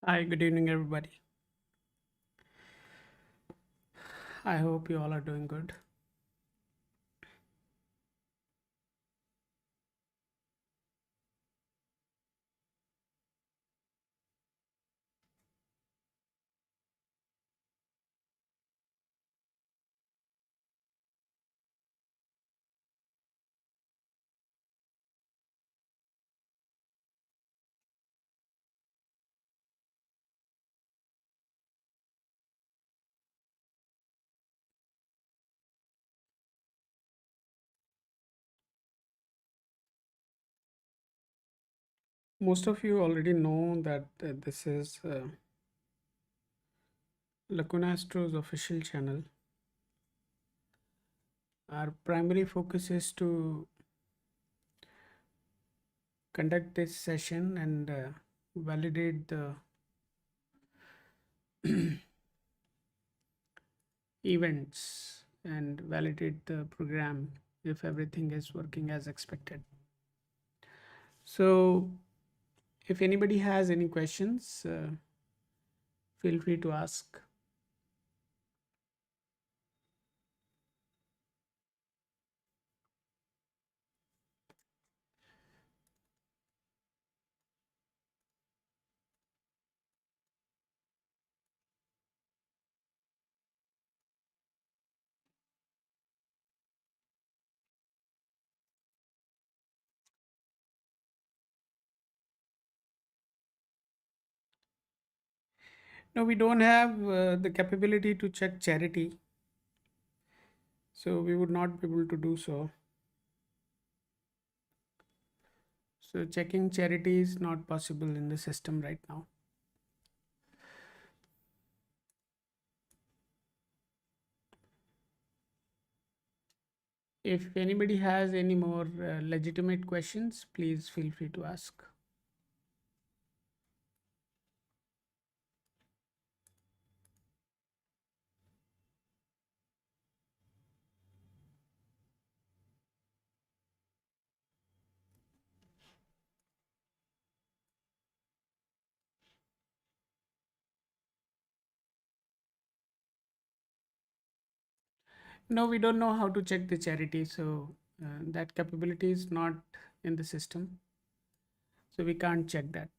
Hi, good evening, everybody. I hope you all are doing good. Most of you already know that this is Lacuna Astro's official channel. Our primary focus is to conduct this session and validate the events and validate the program if everything is working as expected. So, if anybody has any questions, feel free to ask. No, we don't have the capability to check charity, so we would not be able to do so. So checking charity is not possible in the system right now. If anybody has any more legitimate questions, please feel free to ask. No, we don't know how to check the charity, so that capability is not in the system, so we can't check that.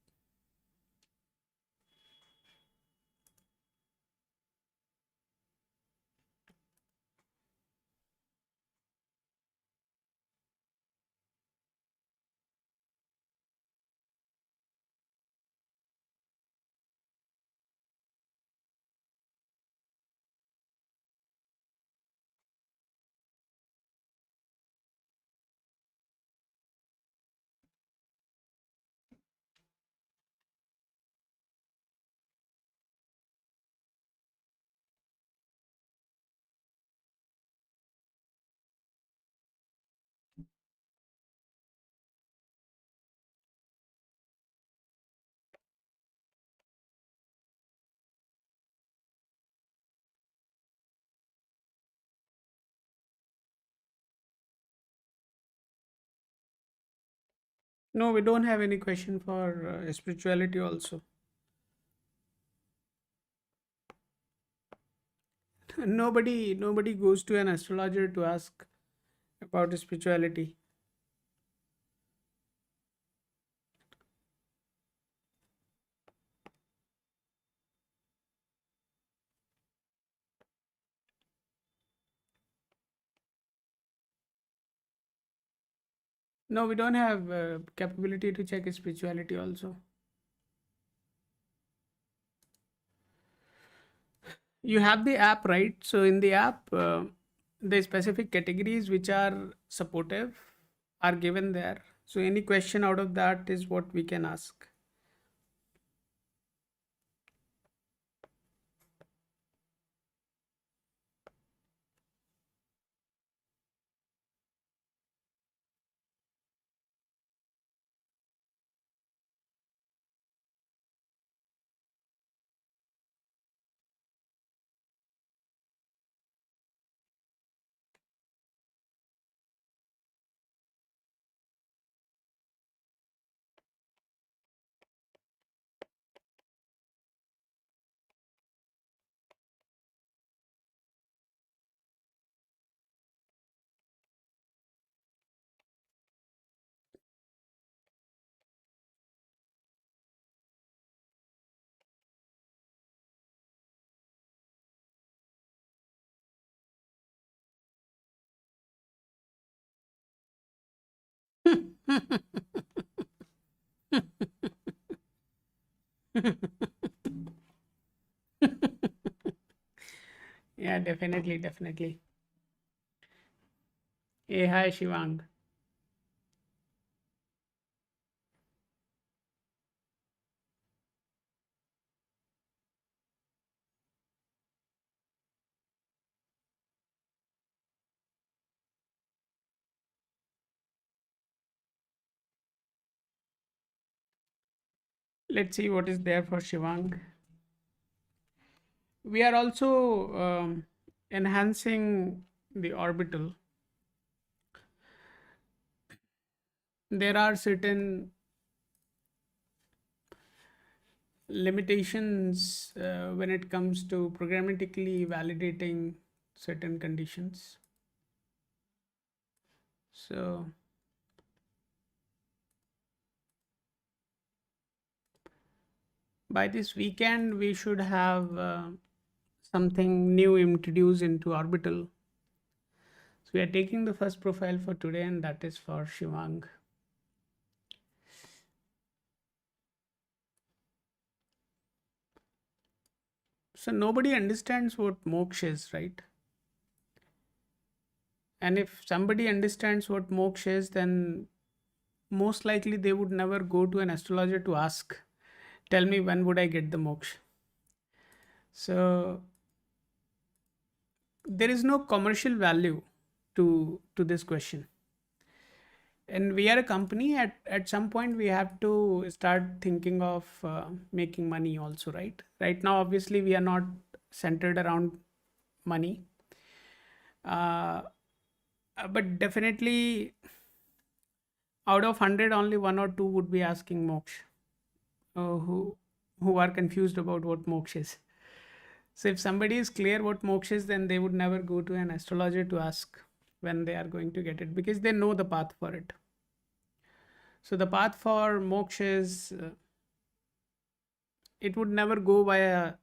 No, we don't have any question for spirituality also. Nobody goes to an astrologer to ask about spirituality. No, we don't have capability to check spirituality also. You have the app, right? So in the app, the specific categories which are supportive are given there. So any question out of that is what we can ask. Yeah, definitely, definitely. Hey, hi, Shivang. Let's see what is there for Shivang. We are also enhancing the orbital. There are certain limitations when it comes to programmatically validating certain conditions. So, by this weekend, we should have something new introduced into orbital. So, we are taking the first profile for today, and that is for Shivang. So, nobody understands what moksha is, right? And if somebody understands what moksha is, then most likely they would never go to an astrologer to ask, tell me when would I get the moksha. So there is no commercial value to this question. And we are a company, at some point we have to start thinking of making money also, right now obviously we are not centered around money, uh, but definitely out of 100 only one or two would be asking moksha, who are confused about what moksha is. So if somebody is clear what moksha is, then they would never go to an astrologer to ask when they are going to get it, because they know the path for it. So the path for moksha is, it would never go via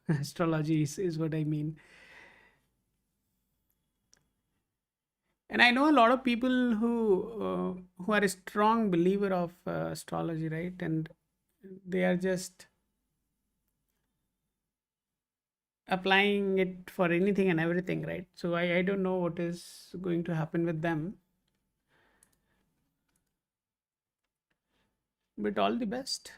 astrology, is what I mean. And I know a lot of people who are a strong believer of astrology, right? And they are just applying it for anything and everything, right? So I don't know what is going to happen with them, but all the best.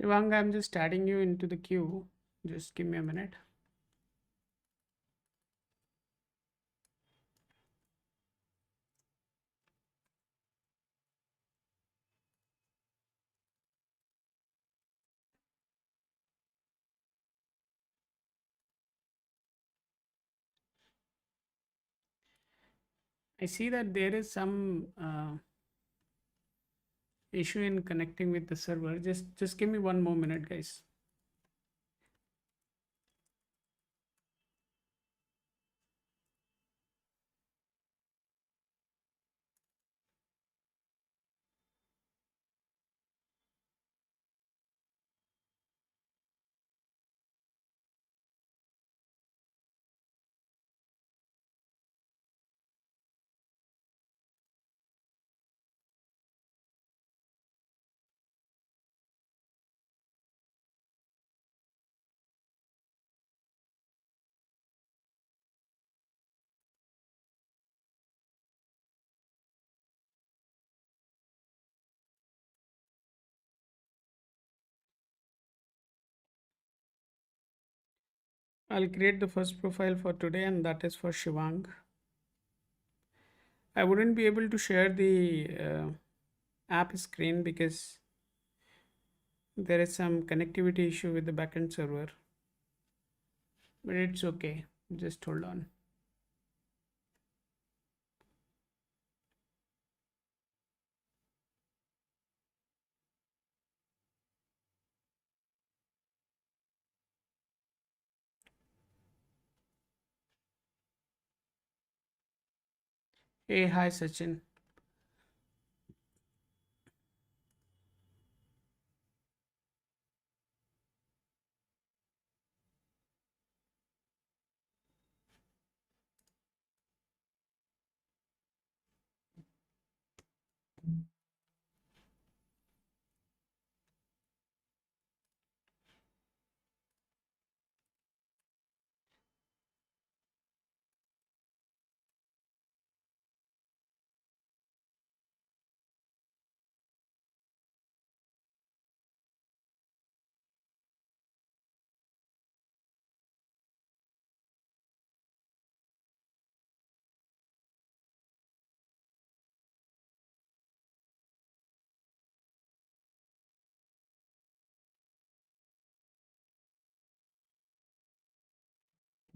Ivanga, I'm just adding you into the queue. Just give me a minute. I see that there is some issue in connecting with the server. Just give me one more minute, guys. I'll create the first profile for today, and that is for Shivang. I wouldn't be able to share the app screen because there is some connectivity issue with the backend server, but it's okay. Just hold on. Hey, hi Sachin.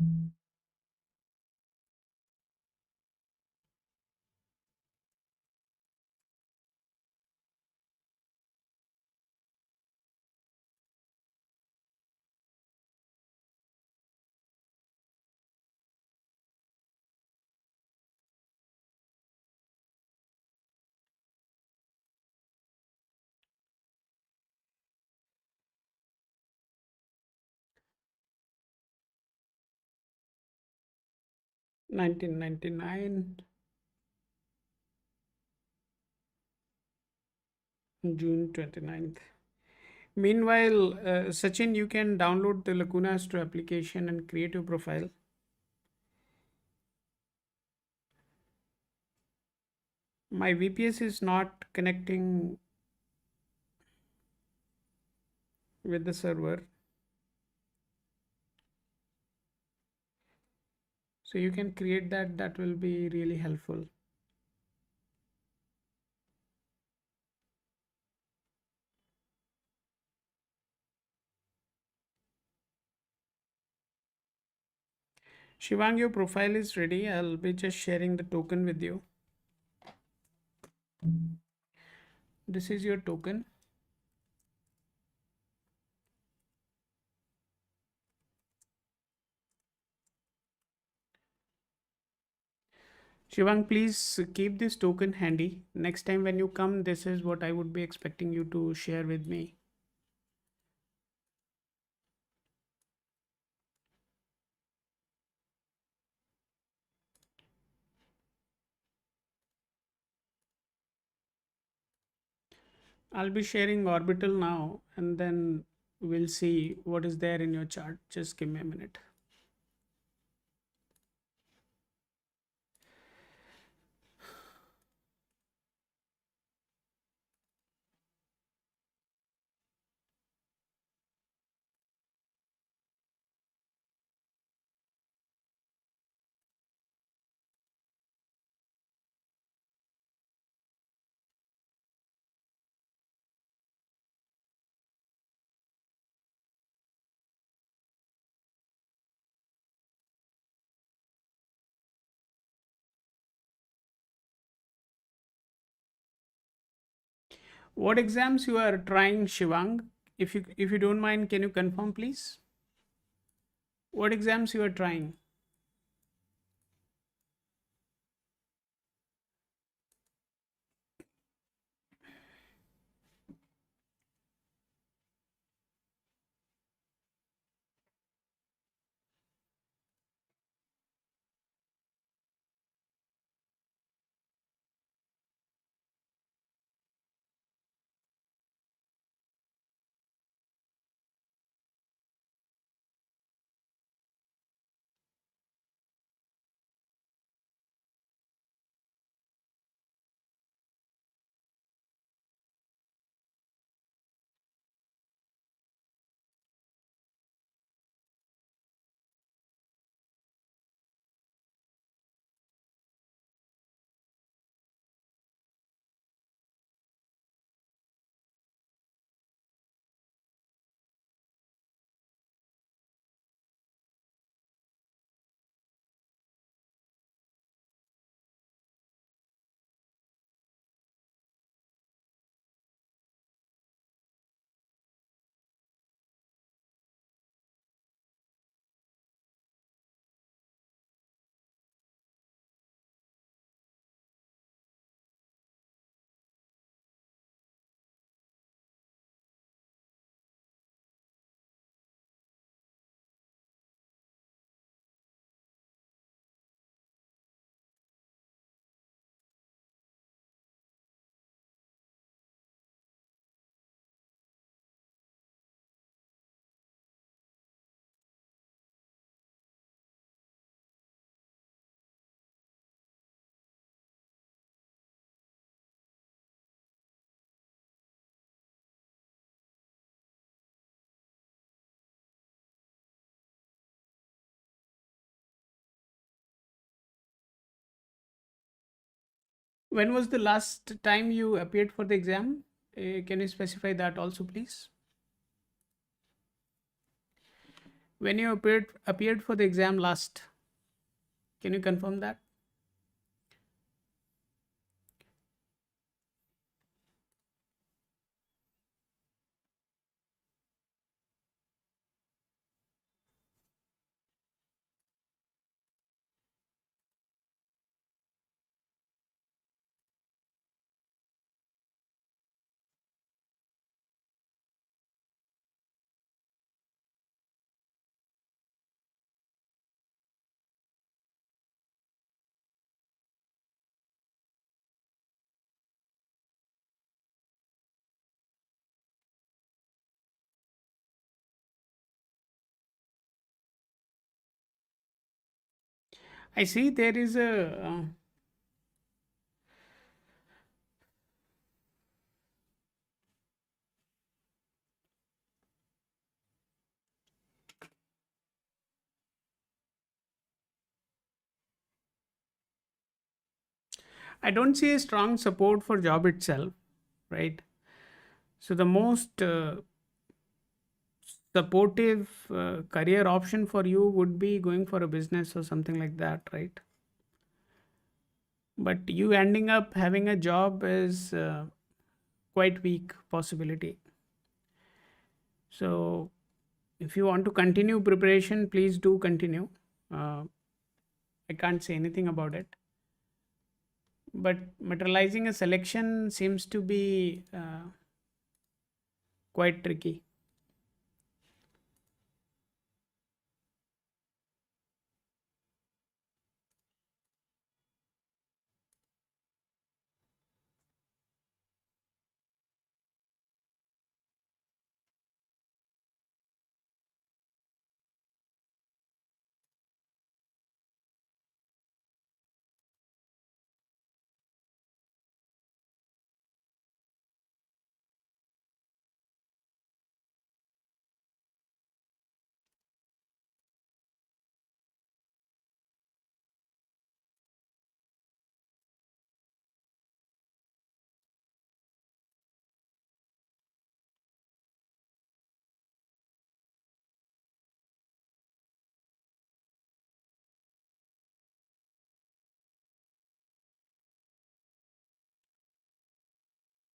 Mm. 1999, June 29th. Meanwhile, Sachin, you can download the Laguna Astro application and create your profile. My VPS is not connecting with the server, so you can create that. That will be really helpful. Shivang, your profile is ready. I'll be just sharing the token with you. This is your token. Shivang, please keep this token handy. Next time when you come, this is what I would be expecting you to share with me. I'll be sharing orbital now, and then we'll see what is there in your chart. Just give me a minute. What exams you are trying, Shivang? If you don't mind, can you confirm, please? What exams you are trying? When was the last time you appeared for the exam? Can you specify that also, please? When you appeared for the exam last, can you confirm that? I see there is a. I don't see a strong support for job itself, right? So the most supportive career option for you would be going for a business or something like that, right? But you ending up having a job is quite weak possibility. So if you want to continue preparation, please do continue. uh, I can't say anything about it, but materializing a selection seems to be quite tricky.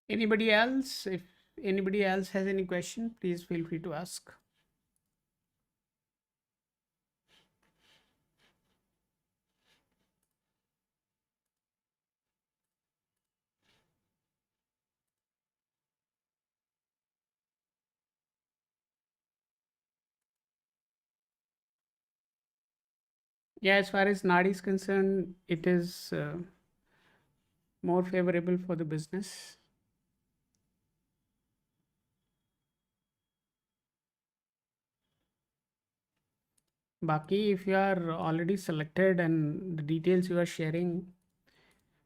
Anybody else? If anybody else has any question, please feel free to ask. Yeah, as far as Nadi is concerned, it is more favorable for the business. Baki, if you are already selected and the details you are sharing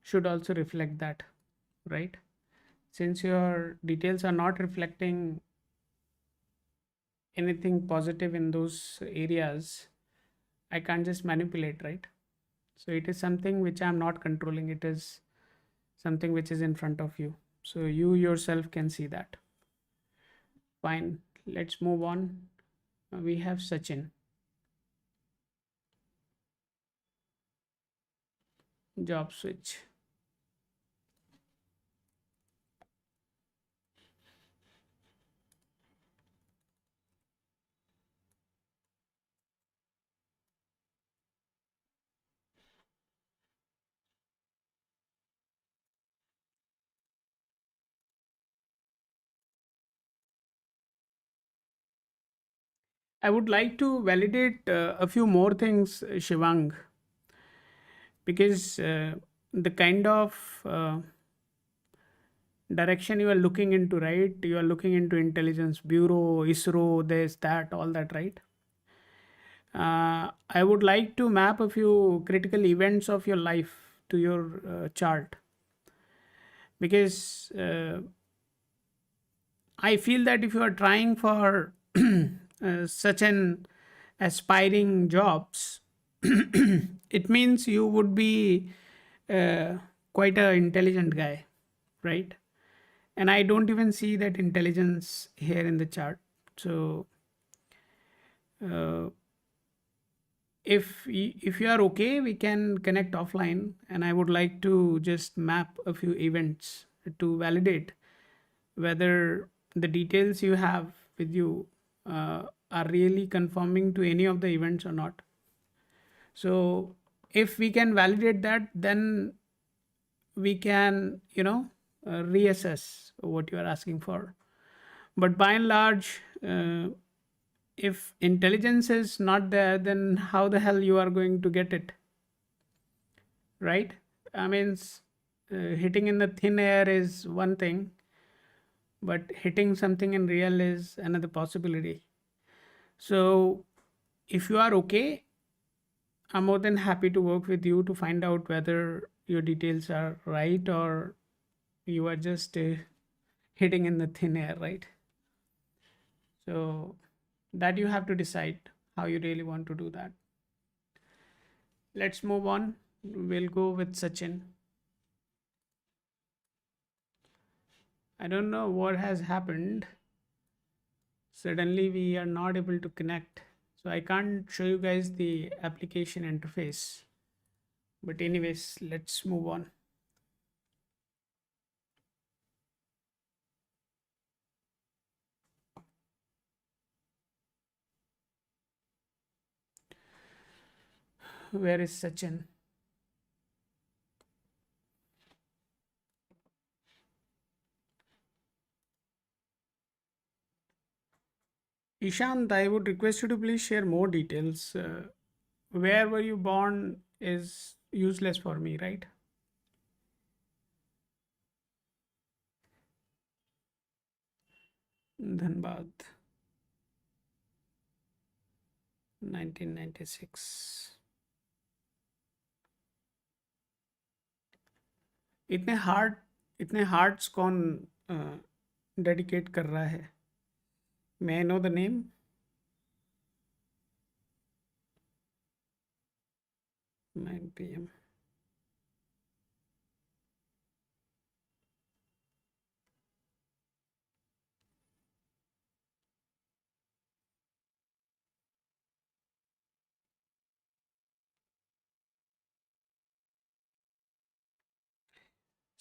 should also reflect that, right? Since your details are not reflecting anything positive in those areas, I can't just manipulate, right? So it is something which I'm not controlling. It is something which is in front of you. So you yourself can see that. Fine. Let's move on. We have Sachin, job switch. I would like to validate a few more things, Shivang, because the kind of direction you are looking into, right? You are looking into intelligence bureau, ISRO, this, that, all that, right? I would like to map a few critical events of your life to your chart, because I feel that if you are trying for such an aspiring jobs, it means you would be uh, quite a intelligent guy, right? And I don't even see that intelligence here in the chart. So uh, if you are okay, we can connect offline, and I would like to just map a few events to validate whether the details you have with you are really conforming to any of the events or not. So if we can validate that, then we can, reassess what you are asking for. But by and large, if intelligence is not there, then how the hell you are going to get it, right? I mean, hitting in the thin air is one thing, but hitting something in real is another possibility. So if you are okay, I'm more than happy to work with you to find out whether your details are right or you are just hitting in the thin air, right? So that you have to decide how you really want to do that. Let's move on. We'll go with Sachin. I don't know what has happened. Suddenly we are not able to connect. So I can't show you guys the application interface. But anyways, let's move on. Where is Sachin? Ishant, I would request you to please share more details. Where were you born is useless for me, right? Dhanbad, 1996. इतने heart इतने hearts कौन dedicate कर रहा है? May I know the name? Nine PM एम.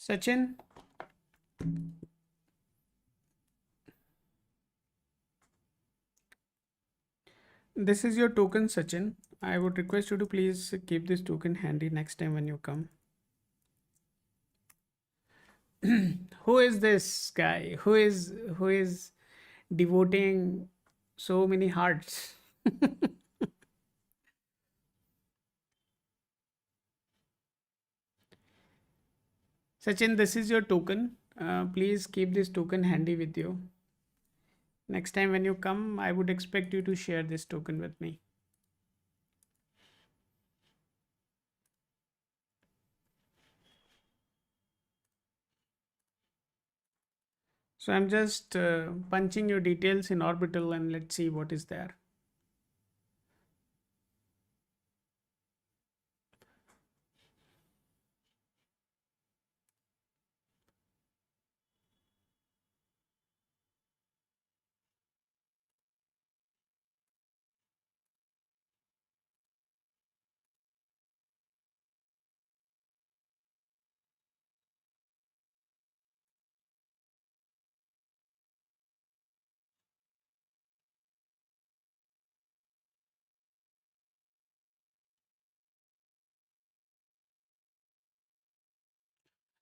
Sachin, this is your token, Sachin. I would request you to please keep this token handy next time when you come. Who is this guy? Who is devoting so many hearts? Sachin, this is your token. Please keep this token handy with you. Next time when you come, I would expect you to share this token with me. So I'm just punching your details in orbital and let's see what is there.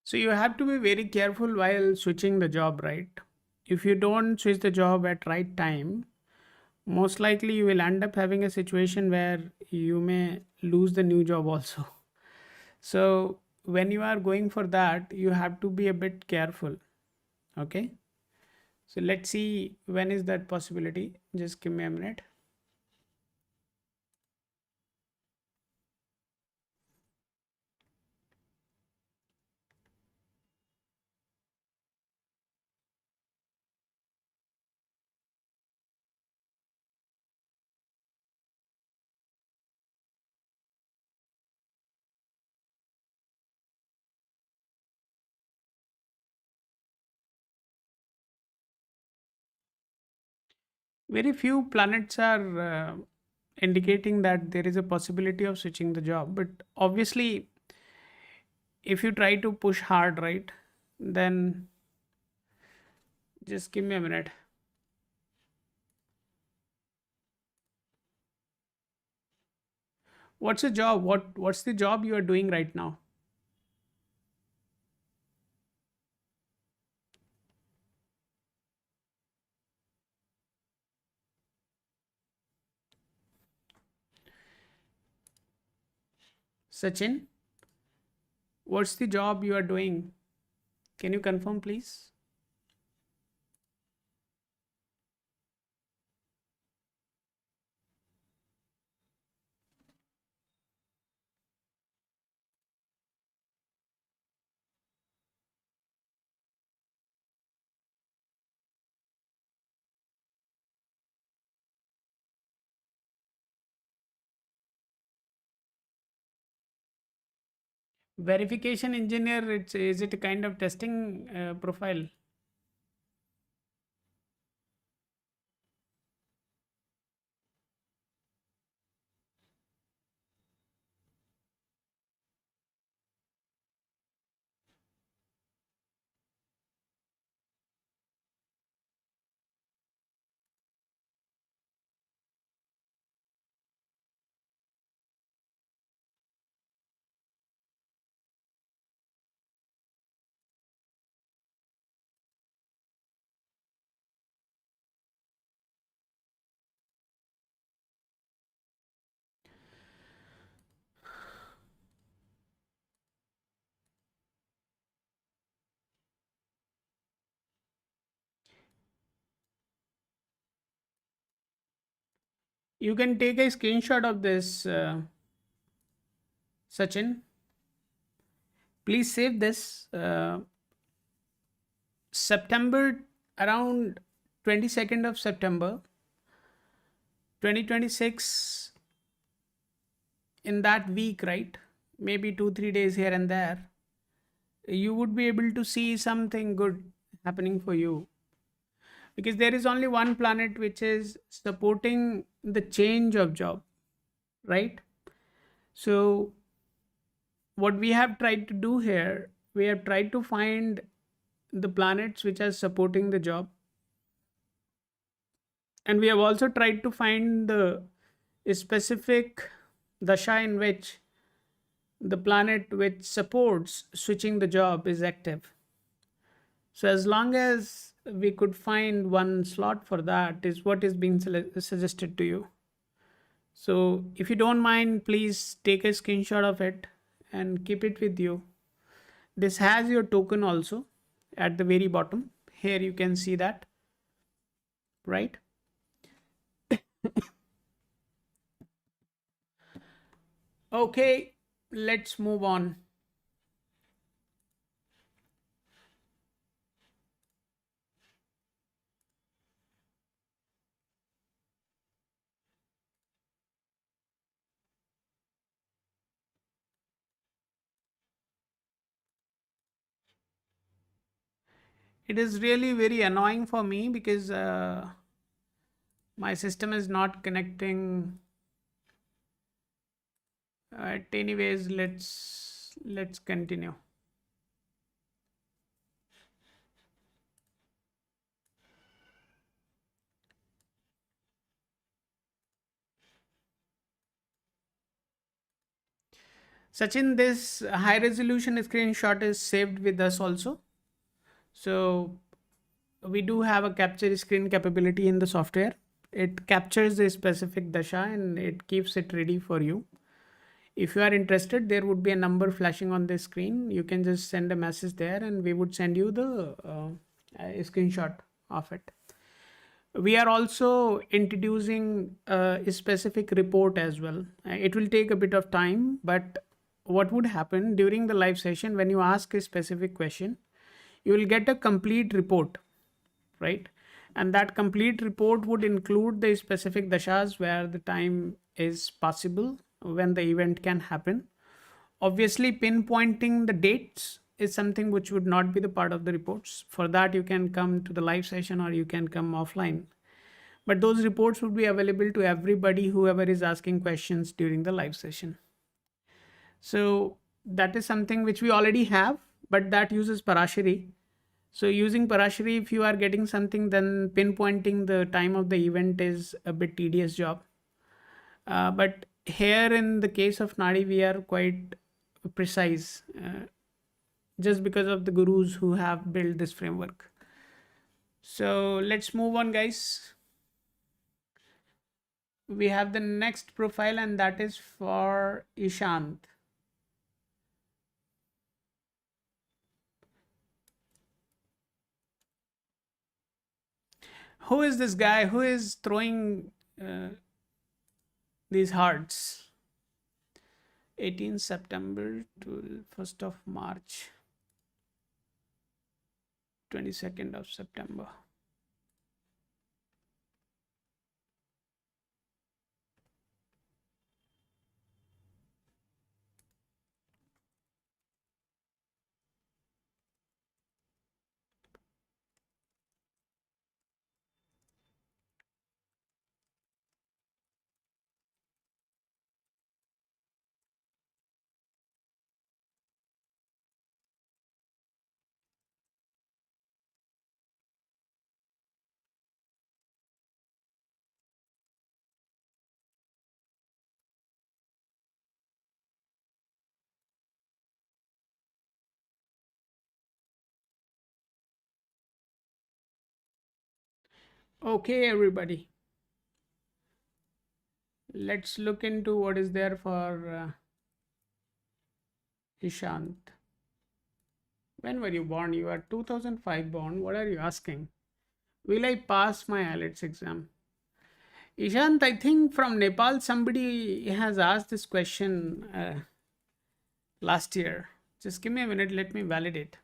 So you have to be very careful while switching the job, right? If you don't switch the job at right time, most likely you will end up having a situation where you may lose the new job also. So when you are going for that, you have to be a bit careful. Okay. So let's see when is that possibility. Just give me a minute. very few planets are indicating that there is a possibility of switching the job. But obviously, if you try to push hard, right, then just give me a minute. What's the job? What's the job you are doing right now? Sachin, what's the job you are doing? Can you confirm, please? Verification engineer, is it a kind of testing profile? You can take a screenshot of this, Sachin. Please save this. September, around 22nd of September 2026, in that week, right? Maybe 2 3 days here and there, you would be able to see something good happening for you, because there is only one planet which is supporting the change of job, right? So what we have tried to do here, we have tried to find the planets which are supporting the job, and we have also tried to find the specific dasha in which the planet which supports switching the job is active. So as long as we could find one slot for that is what is being suggested to you. So if you don't mind, please take a screenshot of it and keep it with you. This has your token also at the very bottom. Here you can see that, right? Okay, let's move on. It is really very annoying for me because my system is not connecting. Anyways, let's continue. Sachin, this high resolution screenshot is saved with us also. So we do have a capture screen capability in the software. It captures the specific dasha and it keeps it ready for you. If you are interested, there would be a number flashing on the screen. You can just send a message there and we would send you the screenshot of it. We are also introducing a specific report as well. It will take a bit of time, but what would happen during the live session when you ask a specific question, you will get a complete report, right? And that complete report would include the specific dashas where the time is possible when the event can happen. Obviously, pinpointing the dates is something which would not be the part of the reports. For that, you can come to the live session or you can come offline. But those reports would be available to everybody, whoever is asking questions during the live session. So that is something which we already have, but that uses Parashari. So using Parashari, if you are getting something, then pinpointing the time of the event is a bit tedious job. But here in the case of Nadi, we are quite precise, just because of the gurus who have built this framework. So let's move on, guys. We have the next profile, and that is for Ishant. Who is this guy who is throwing these hearts? 18th September to 1st of March, 22nd of September. Okay, everybody. Let's look into what is there for Ishant. When were you born? You are 2005 born. What are you asking? Will I pass my IELTS exam? Ishant, I think from Nepal somebody has asked this question last year. Just give me a minute. Let me validate.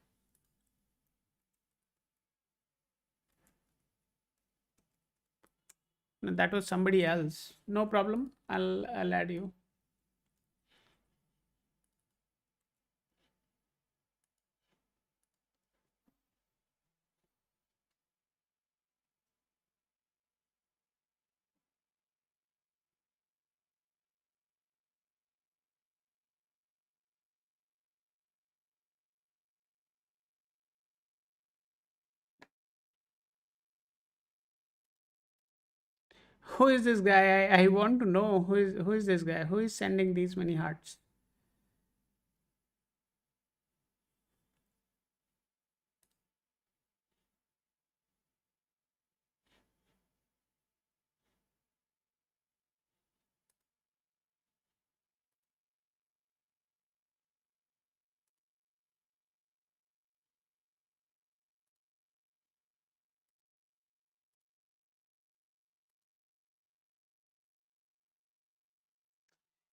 No, that was somebody else. No problem. I'll add you. Who is this guy? I want to know who is this guy? Who is sending these many hearts?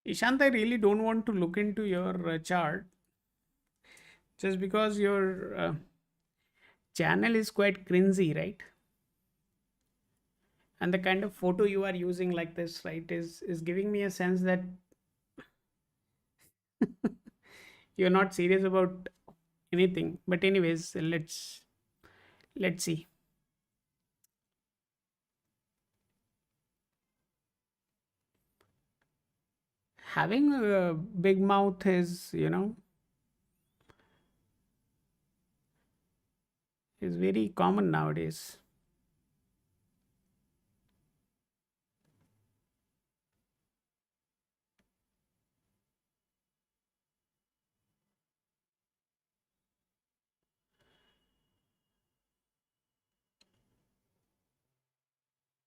Ishant, I really don't want to look into your chart just because your channel is quite cringy, right? And the kind of photo you are using like this, right, is giving me a sense that you're not serious about anything. But anyways, let's see. Having a big mouth is, is very common nowadays.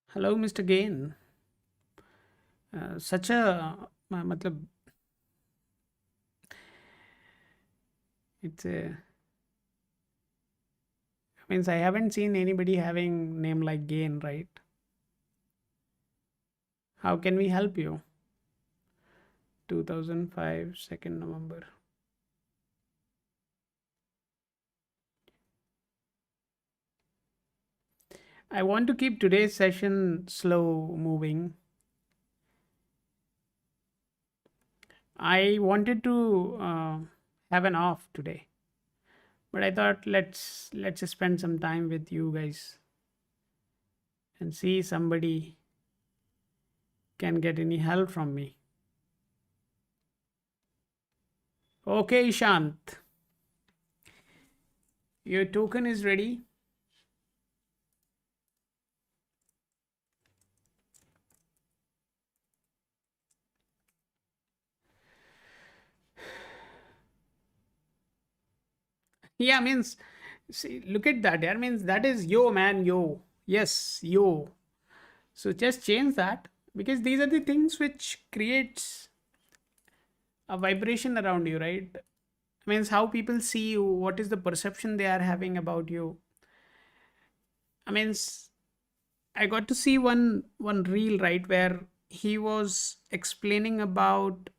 Hello, Mr. Gain. Such a matlab, it's a means I haven't seen anybody having name like Gain, right? How can we help you? 2005, 2nd November. I want to keep today's session slow moving. I wanted to have an off today, but I thought let's spend some time with you guys and see somebody can get any help from me. Okay, Ishant, your token is ready. Yeah, means, see, look at that. Yeah, means that is yo, man, yo. Yes, yo. So just change that, because these are the things which creates a vibration around you, right? Means how people see you, what is the perception they are having about you. I mean, I got to see one reel, right, where he was explaining about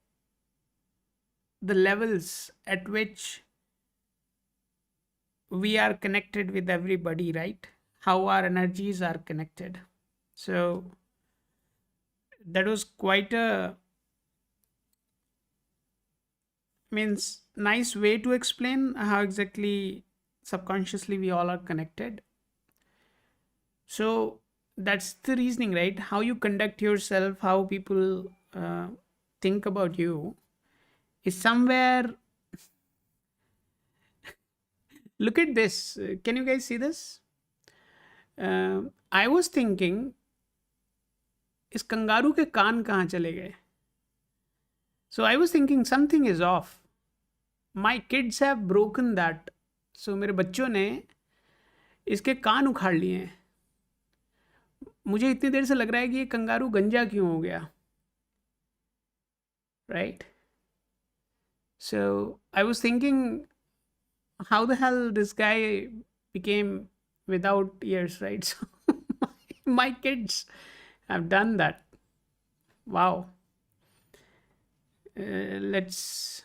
the levels at which we are connected with everybody, right? How our energies are connected. So that was quite a, means, nice way to explain how exactly subconsciously we all are connected. So that's the reasoning, right? How you conduct yourself, how people think about you is somewhere. Look at this. Can you guys see this? I was thinking, इस kangaroo के कान कहाँ चले गए? So I was thinking something is off. My kids have broken that. So मेरे बच्चों ने इसके कान उखाड़ लिए हैं. मुझे इतनी देर से लग रहा है कि ये कंगारू गंजा क्यों हो गया, right? So I was thinking, how the hell this guy became without ears, right? So my kids have done that. Wow. Let's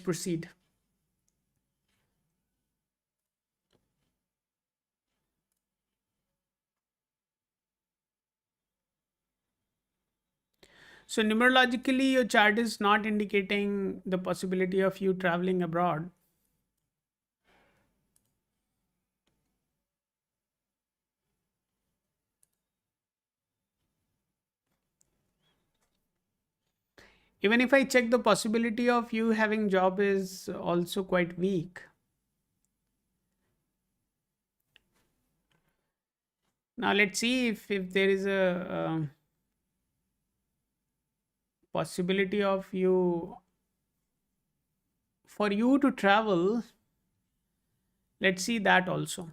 proceed. So numerologically, your chart is not indicating the possibility of you traveling abroad. Even if I check, the possibility of you having job is also quite weak. Now let's see if there is a possibility of you, for you to travel. Let's see that also.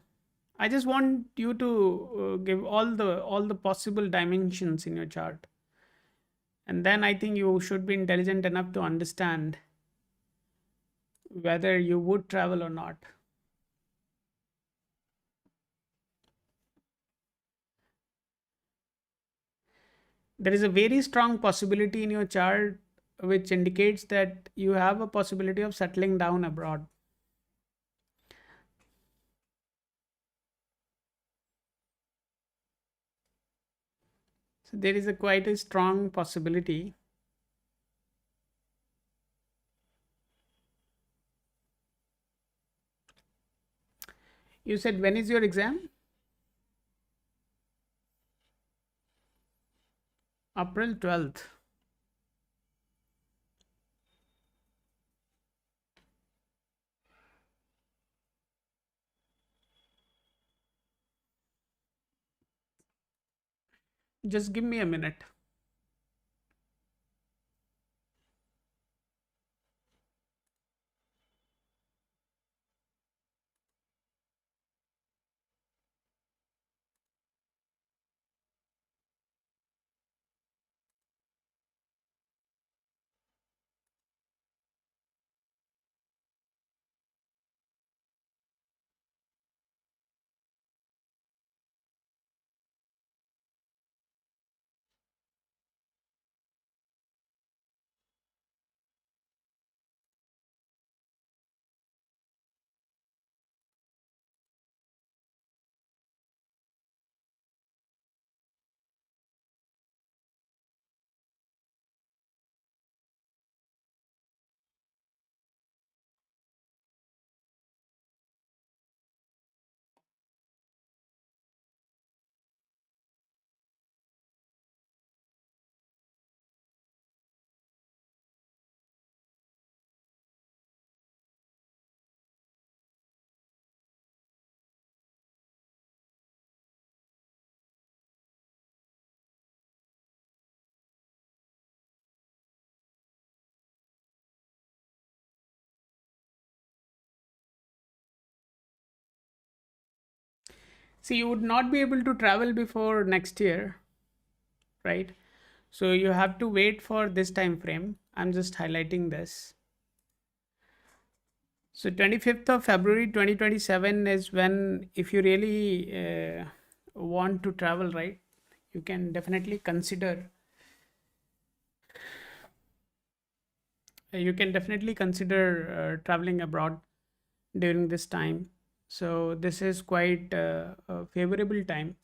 I just want you to give all the possible dimensions in your chart, and then I think you should be intelligent enough to understand whether you would travel or not. There is a very strong possibility in your chart which indicates that you have a possibility of settling down abroad. So there is a quite a strong possibility. You said when is your exam? April 12th. Just give me a minute. See, you would not be able to travel before next year, right? So you have to wait for this time frame. I'm just highlighting this. So 25th of February 2027 is when, if you really want to travel, right, you can definitely consider traveling abroad during this time. So this is quite a favorable time.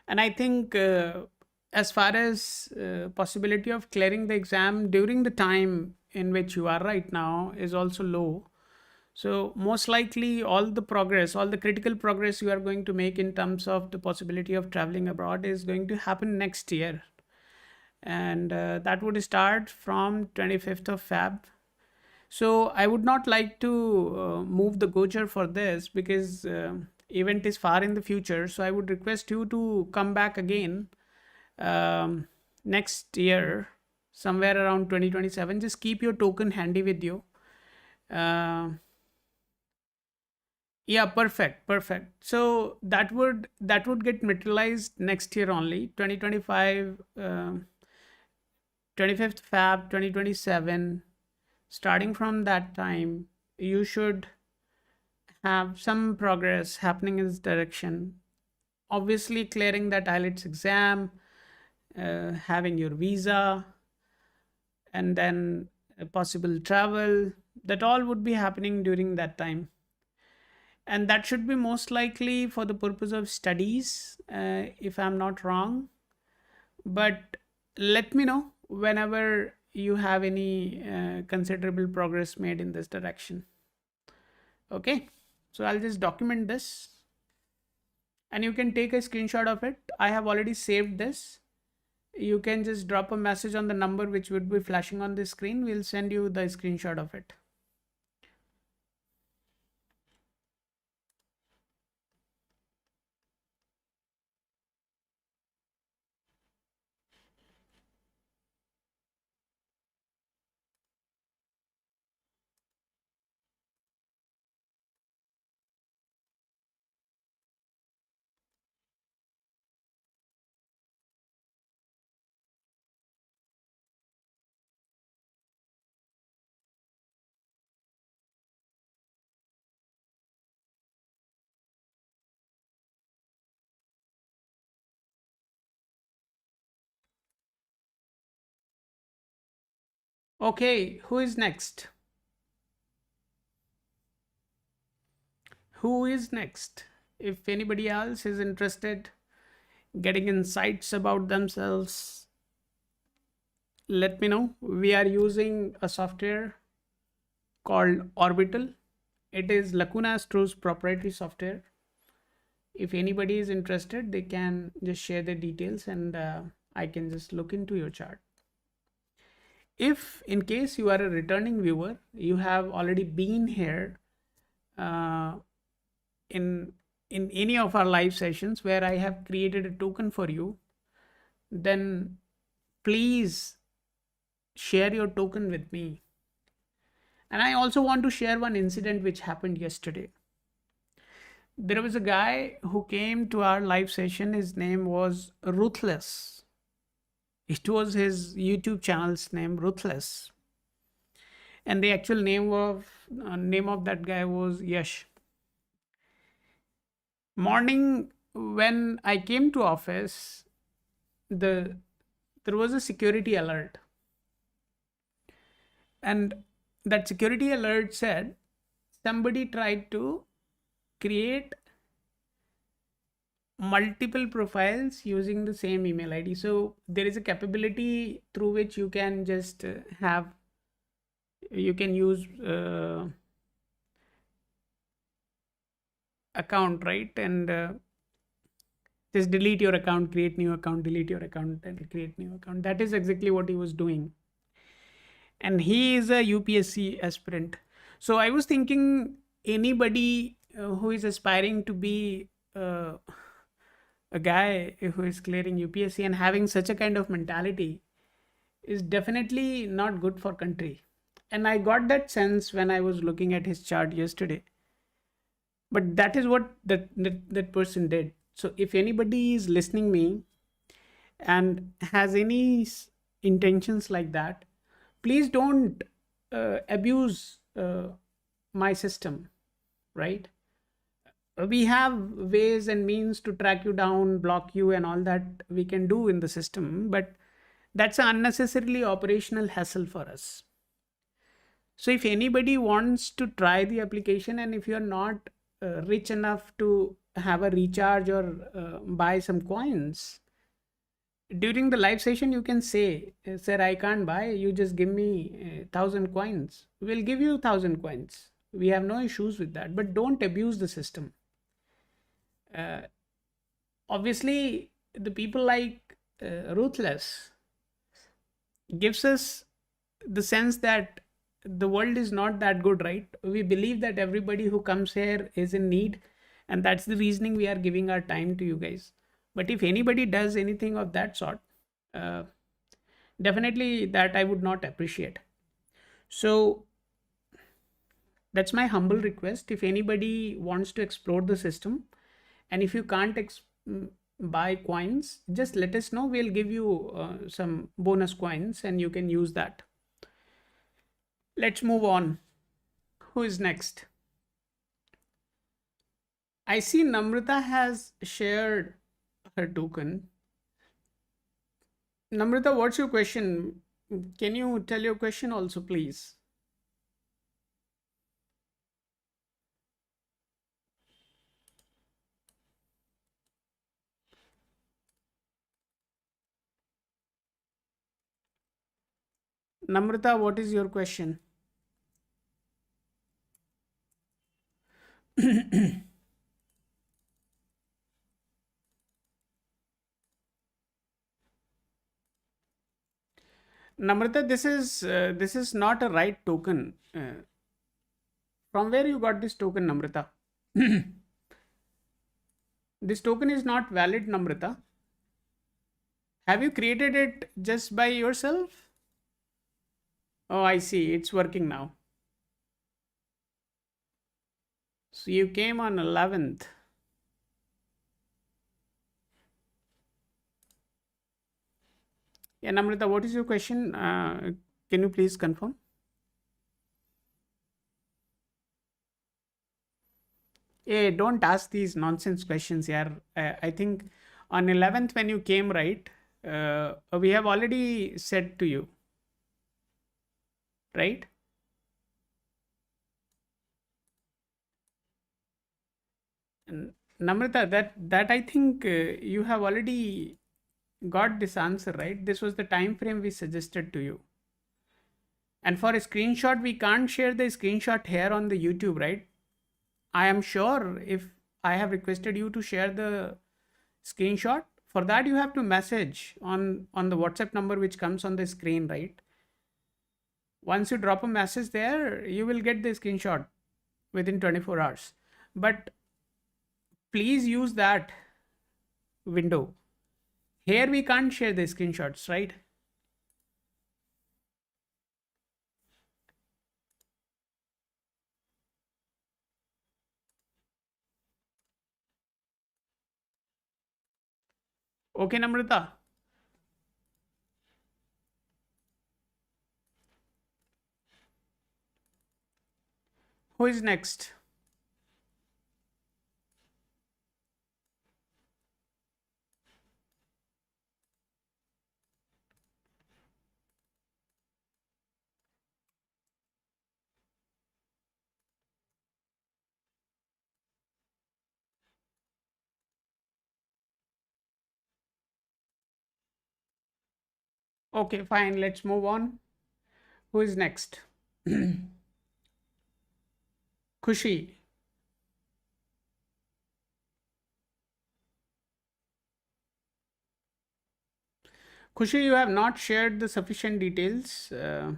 And I think as far as possibility of clearing the exam during the time in which you are right now is also low. So most likely all the critical progress you are going to make in terms of the possibility of traveling abroad is going to happen next year. And that would start from 25th of Feb. So I would not like to move the gocher for this because event is far in the future. So I would request you to come back again next year, somewhere around 2027. Just keep your token handy with you. Uh, yeah, perfect. So that would get materialized next year only, 2025, 25th Feb 2027. Starting from that time, you should have some progress happening in this direction. Obviously, clearing that IELTS exam, having your visa, and then a possible travel, that all would be happening during that time. And that should be most likely for the purpose of studies, if I'm not wrong. But let me know whenever you have any considerable progress made in this direction. Okay, so I'll just document this and you can take a screenshot of it. I have already saved this. You can just drop a message on the number which would be flashing on the screen. We'll send you the screenshot of it. Okay, who is next? Who is next? If anybody else is interested getting insights about themselves, let me know. We are using a software called Orbital. It is Lacuna Astro's proprietary software. If anybody is interested, they can just share the details and I can just look into your chart. If in case you are a returning viewer, you have already been here uh, in any of our live sessions where I have created a token for you, then please share your token with me. And I also want to share one incident which happened yesterday. There was a guy who came to our live session. His name was Ruthless. It was his YouTube channel's name, Ruthless. And the actual name of that guy was Yash. Morning when I came to office, there was a security alert. And that security alert said somebody tried to create multiple profiles using the same email ID. So there is a capability through which you can just you can use account, right? And just delete your account, create new account, delete your account, and create new account. That is exactly what he was doing. And he is a UPSC aspirant. So I was thinking anybody who is aspiring to be a guy who is clearing UPSC and having such a kind of mentality is definitely not good for country. And I got that sense when I was looking at his chart yesterday. But that is what that person did. So if anybody is listening me and has any intentions like that, please don't abuse my system, right? We have ways and means to track you down, block you, and all that we can do in the system, but that's an unnecessarily operational hassle for us. So if anybody wants to try the application, and if you're not rich enough to have a recharge or buy some coins during the live session, you can say, sir, I can't buy, you just give me 1,000 coins. We'll give you 1,000 coins. We have no issues with that, but don't abuse the system. uh, Obviously the people like Ruthless gives us the sense that the world is not that good, right? We believe that everybody who comes here is in need, and that's the reasoning we are giving our time to you guys. But if anybody does anything of that sort, uh, definitely that I would not appreciate. So that's my humble request. If anybody wants to explore the system, and if you can't buy coins, just let us know. We'll give you some bonus coins and you can use that. Let's move on. Who is next? I see Namrata has shared her token. Namrata, what's your question? Can you tell your question also, please? Namrata, what is your question? Namrata, this is not a right token. From where you got this token, Namrata? This token is not valid, Namrata. Have you created it just by yourself? Oh, I see. It's working now. So you came on 11th. Yeah, Namrata, what is your question? Can you please confirm? Hey, don't ask these nonsense questions here. I think on 11th when you came, right? We have already said to you, right? Namrata, that I think you have already got this answer, right? This was the time frame we suggested to you. And for a screenshot, we can't share the screenshot here on the YouTube, right? I am sure if I have requested you to share the screenshot, for that you have to message on the WhatsApp number which comes on the screen, right? Once you drop a message there, you will get the screenshot within 24 hours. But please use that window. Here we can't share the screenshots, right? Okay, Namrata. Who is next? Okay, fine. Let's move on. Who is next? Kushi. Kushi, you have not shared the sufficient details. Hey,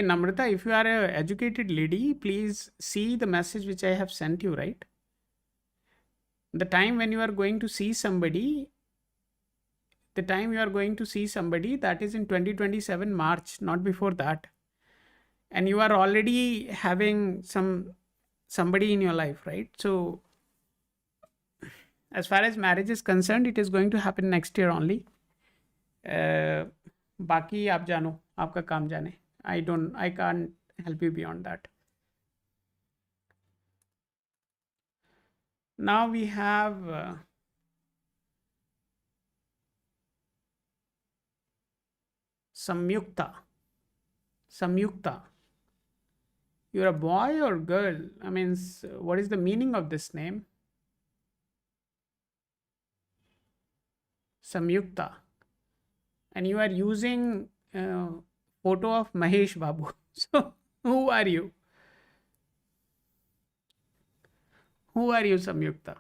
Namrata, if you are a educated lady, please see the message which I have sent you, right? The time when you are going to see somebody, that is in 2027 March, not before that. And you are already having some somebody in your life, right? So as far as marriage is concerned, it is going to happen next year only. uh, बाकी आप जानो, आपका काम जाने. I can't help you beyond that. Now we have Samyukta. Samyukta. You're a boy or girl? I mean, what is the meaning of this name? Samyukta. And you are using photo of Mahesh Babu. So who are you? Who are you, Samyukta?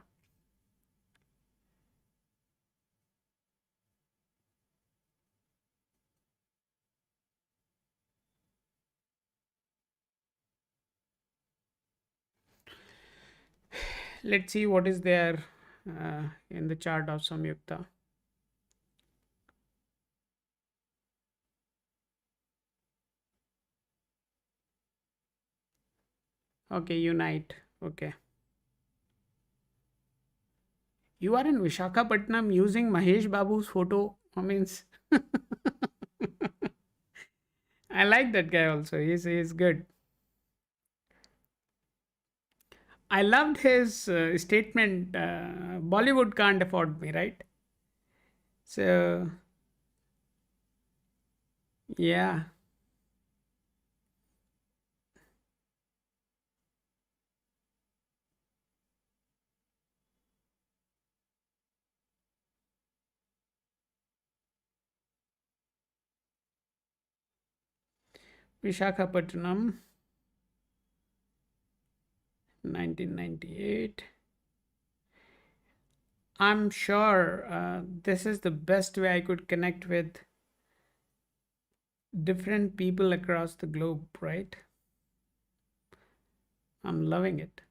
Let's see what is there in the chart of Samyukta. Okay, unite. Okay. You are in Vishakhapatnam using Mahesh Babu's photo. I means I like that guy also. He's good. I loved his statement. Bollywood can't afford me, right? So yeah, Vishakhapatnam, 1998. I'm sure this is the best way I could connect with different people across the globe, right? I'm loving it.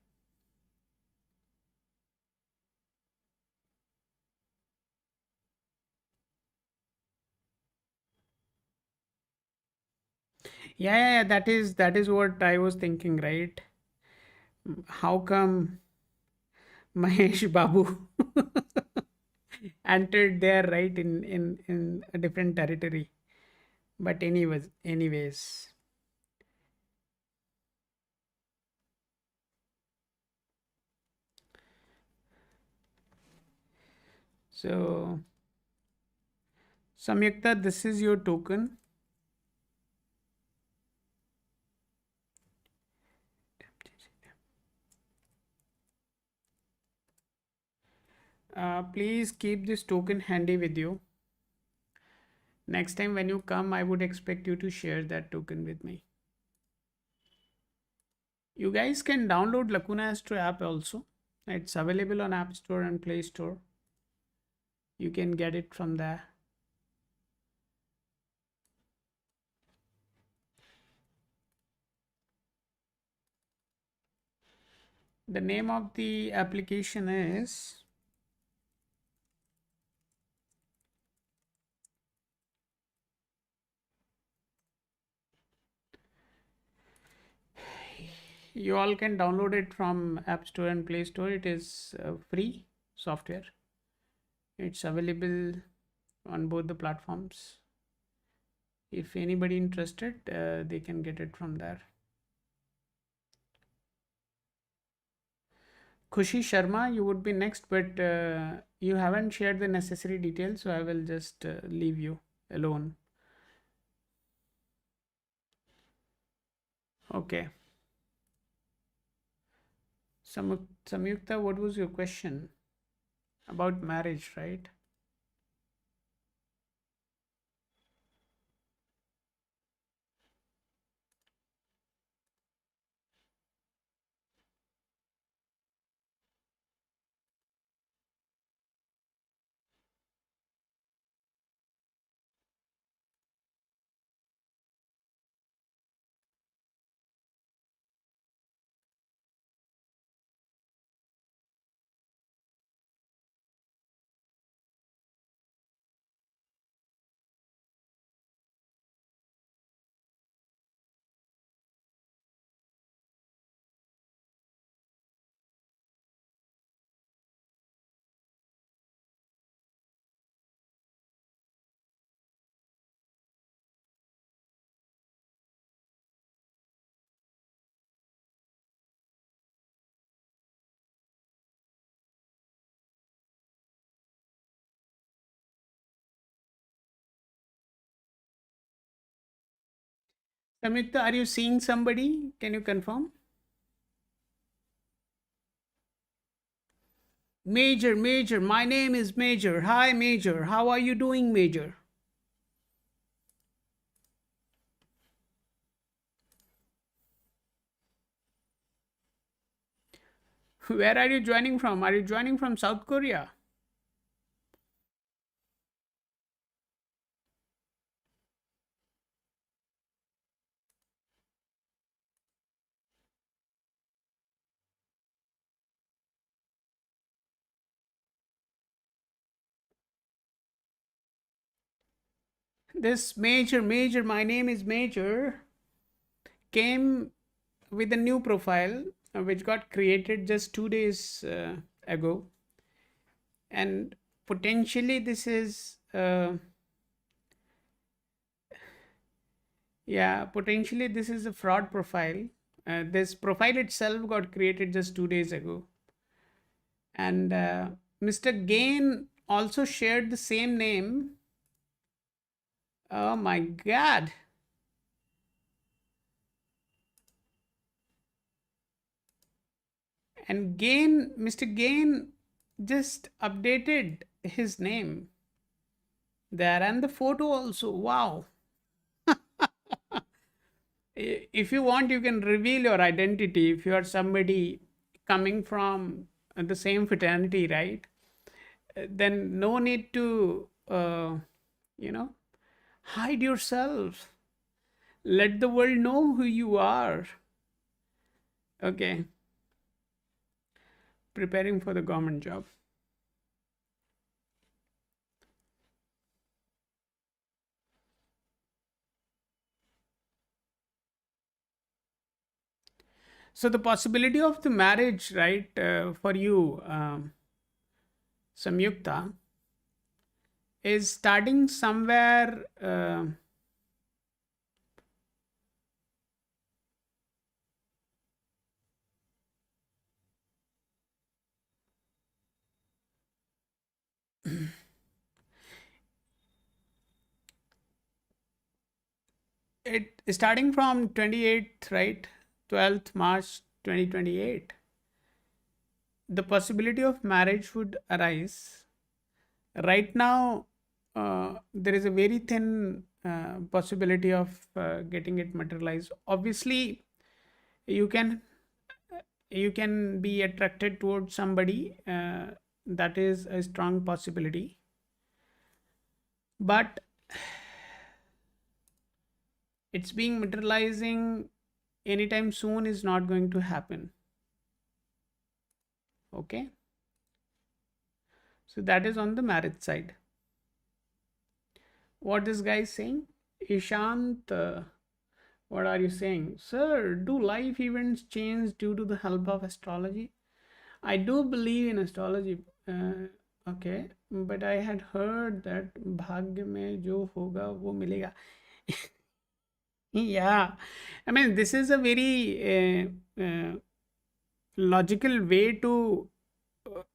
Yeah, yeah, yeah, that is what I was thinking, right? How come Mahesh Babu entered there, right, in a different territory? But anyways, so Samyukta, this is your token. Please keep this token handy with you. Next time when you come, I would expect you to share that token with me. You guys can download Lacuna Astro app also. It's available on App Store and Play Store. You can get it from there. The name of the application is you all can download it from App Store and Play Store. It is free software. It's available on both the platforms. If anybody interested, they can get it from there. Khushi Sharma, you would be next, but you haven't shared the necessary details, so I will just leave you alone. Okay. Samyukta, what was your question about marriage, right? Samyukta, are you seeing somebody? Can you confirm? Major, Major, my name is Major. Hi, Major. How are you doing, Major? Where are you joining from? Are you joining from South Korea? This Major, Major, my name is Major came with a new profile which got created just 2 days ago. And potentially, this is, yeah, potentially, this is a fraud profile. This profile itself got created just 2 days ago. And Mr. Gain also shared the same name. Oh my God. And Mr. Gain just updated his name there and the photo also. Wow. If you want, you can reveal your identity if you are somebody coming from the same fraternity, right? Then no need to, you know, hide yourself. Let the world know who you are. Okay. Preparing for the government job. So the possibility of the marriage, right, for you, Samyukta, is starting somewhere. It starting from 28th, right, 12th March 2028. The possibility of marriage would arise. Right now, there is a very thin possibility of getting it materialized. Obviously, you can you can be attracted towards somebody. That is a strong possibility. But it's being materializing anytime soon is not going to happen. Okay. So that is on the marriage side. What this guy is saying? Ishant, what are you saying? Sir, do life events change due to the help of astrology? I do believe in astrology. Okay, but I had heard that भाग्य में जो होगा वो मिलेगा. Yeah, I mean, this is a very logical way to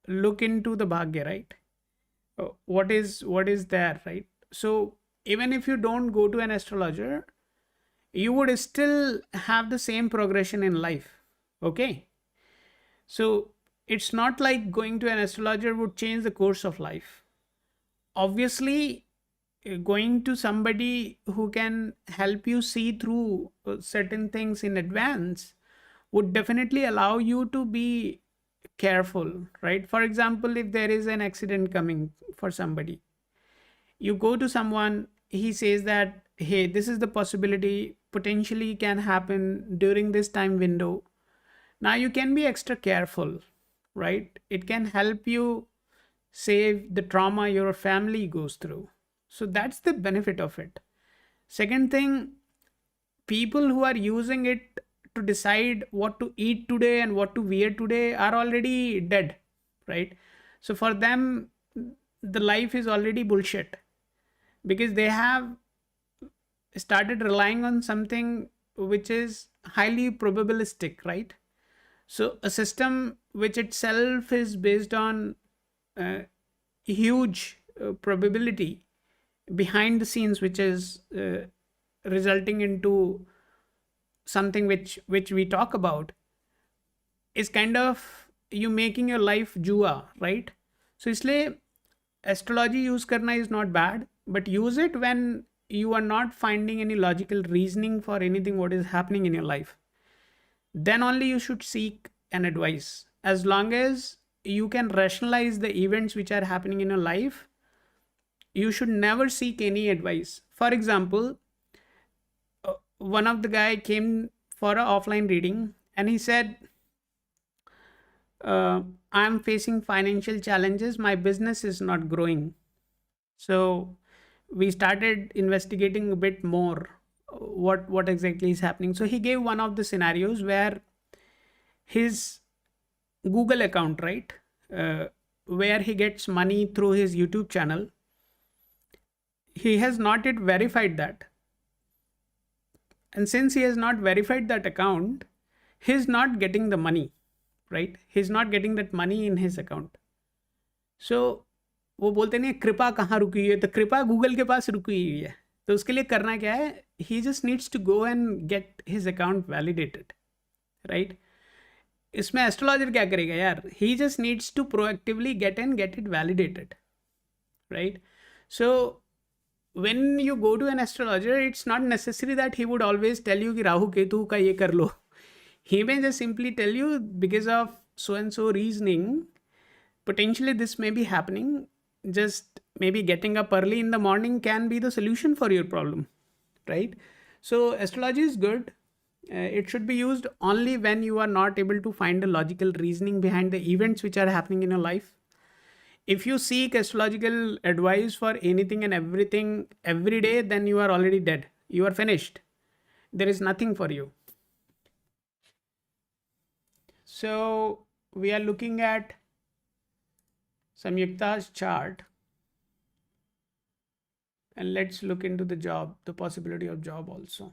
look into the bhagya, right? What is there, right? So even if you don't go to an astrologer, you would still have the same progression in life. Okay, so it's not like going to an astrologer would change the course of life. Obviously, going to somebody who can help you see through certain things in advance would definitely allow you to be careful, right? For example, if there is an accident coming for somebody, you go to someone, he says that, hey, this is the possibility, potentially can happen during this time window. Now you can be extra careful, right? It can help you save the trauma your family goes through. So that's the benefit of it. Second thing, people who are using it to decide what to eat today and what to wear today are already dead, right? So for them, the life is already bullshit because they have started relying on something which is highly probabilistic, right? So a system which itself is based on uh, huge probability behind the scenes, which is resulting into something which we talk about is kind of you making your life jua, right? So इसलिए astrology use करना is not bad, but use it when you are not finding any logical reasoning for anything what is happening in your life. Then only you should seek an advice. As long as you can rationalize the events which are happening in your life, you should never seek any advice. For example, one of the guy came for a offline reading and he said, I'm facing financial challenges, my business is not growing. So we started investigating a bit more what exactly is happening. So he gave one of the scenarios where his Google account, right, where he gets money through his YouTube channel, he has not yet verified that. And since he has not verified that account, he's not getting the money, right? He's not getting that money in his account. So वो बोलते नहीं कृपा कहाँ रुकी हुई है, तो कृपा गूगल के पास रुकी हुई है. तो उसके लिए करना क्या है, he just needs to go and get his account validated, right? इसमें एस्ट्रोलॉजर क्या करेगा यार, he just needs to proactively get it validated, right? So when you go to an astrologer, it's not necessary that he would always tell you कि राहु केतु का ये कर लो. He may just simply tell you because of so and so reasoning, potentially this may be happening. Just maybe getting up early in the morning can be the solution for your problem, right? So astrology is good. It should be used only when you are not able to find a logical reasoning behind the events which are happening in your life. If you seek astrological advice for anything and everything every day, then you are already dead. You are finished. There is nothing for you. So we are looking at Samyukta's chart, and let's look into the job, the possibility of job also.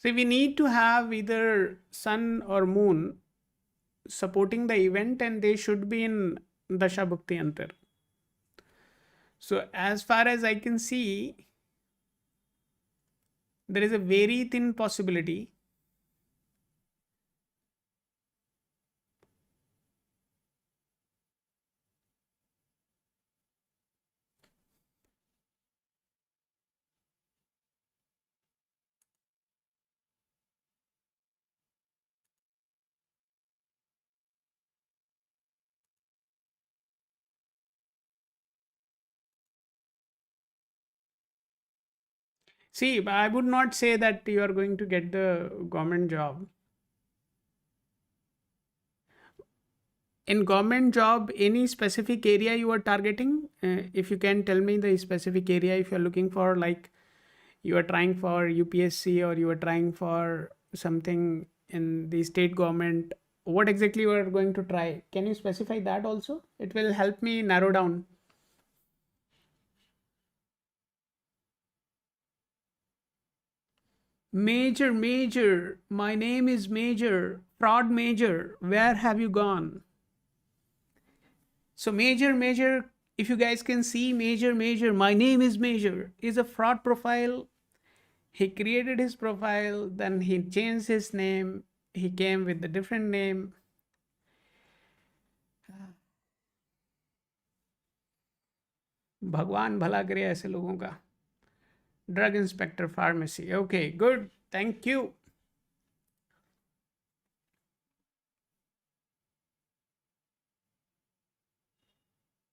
See, we need to have either sun or moon supporting the event, and they should be in Dasha Bhakti Antar. So as far as I can see, there is a very thin possibility See, I would not say that you are going to get the government job. In government job, any specific area you are targeting? If you can tell me the specific area, if you're looking for, like you are trying for UPSC or you are trying for something in the state government, what exactly you are going to try? Can you specify that also? It will help me narrow down. Major, my name is Major, fraud Major, where have you gone? So Major, if you guys can see, Major, my name is Major, is a fraud profile. He created his profile, then he changed his name, he came with a different name. भगवान भला करे ऐसे लोगों का. Drug inspector pharmacy. Okay, good. Thank you.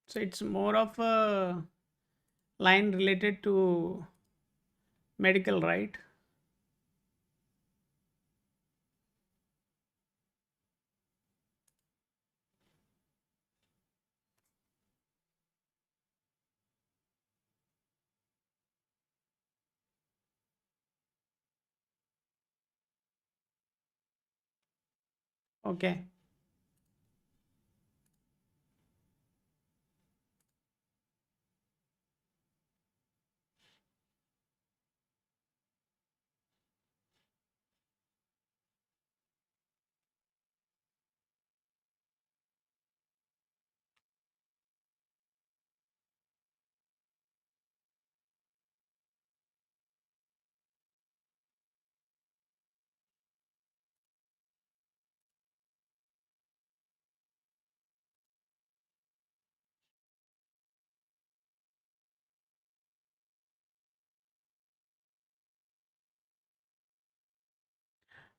So it's more of a line related to medical, right? Okay.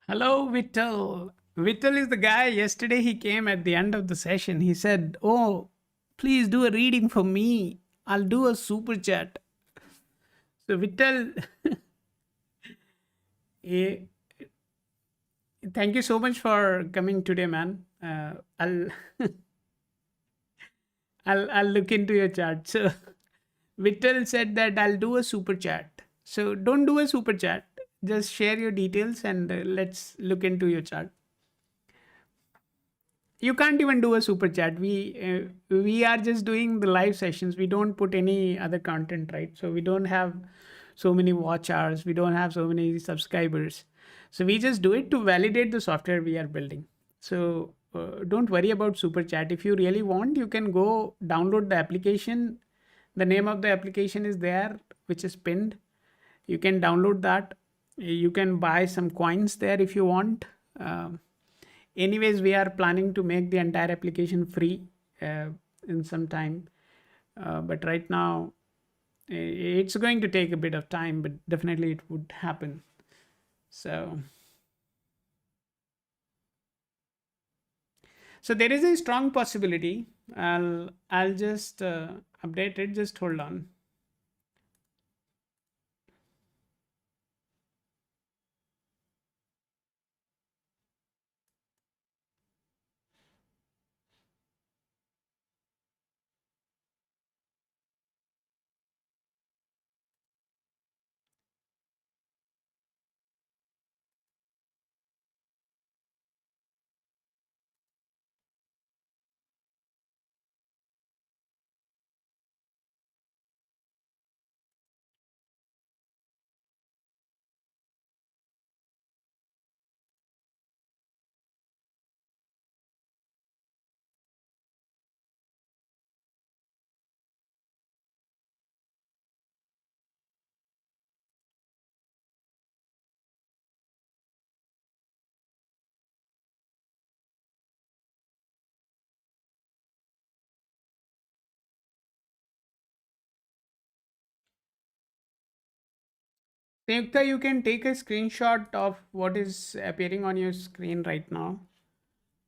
Hello, Vittal. Vittal is the guy. Yesterday he came at the end of the session. He said, "Oh, please do a reading for me. I'll do a super chat." So, Vittal, eh, thank you so much for coming today, man. I'll I'll look into your chart. So, Vittal said that I'll do a super chat. So, don't do a super chat. Just share your details and let's look into your chart. You can't even do a super chat. We are just doing the live sessions. We don't put any other content, right? So we don't have so many watch hours. We don't have so many subscribers. So we just do it to validate the software we are building. So don't worry about super chat. If you really want, you can go download the application. The name of the application is there, which is pinned. You can download that. You can buy some coins there if you want. Anyways, we are planning to make the entire application free uh, in some time, but right now it's going to take a bit of time, but definitely it would happen. So there is a strong possibility. I'll just update it. Just hold on. Sanyukta, you can take a screenshot of what is appearing on your screen right now,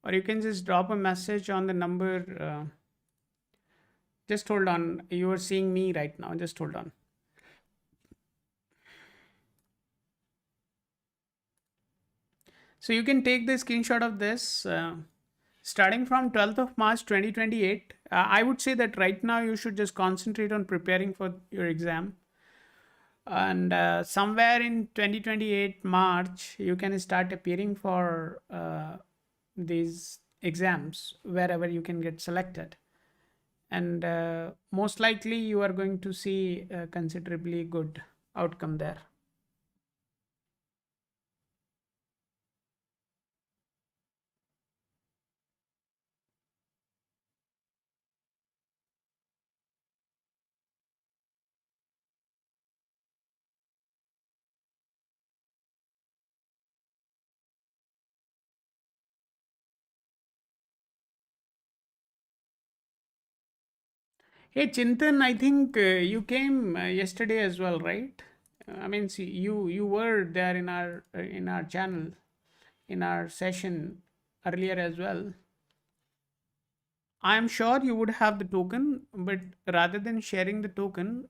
or you can just drop a message on the number. Just hold on. You are seeing me right now. Just hold on. So you can take the screenshot of this starting from 12th of March 2028. I would say that right now you should just concentrate on preparing for your exam. And somewhere in 2028 March, you can start appearing for these exams wherever you can get selected. And most likely you are going to see a considerably good outcome there. Hey Chintan, I think you came yesterday as well, right? I mean, see, you were there in our channel, in our session earlier as well. I am sure you would have the token, but rather than sharing the token,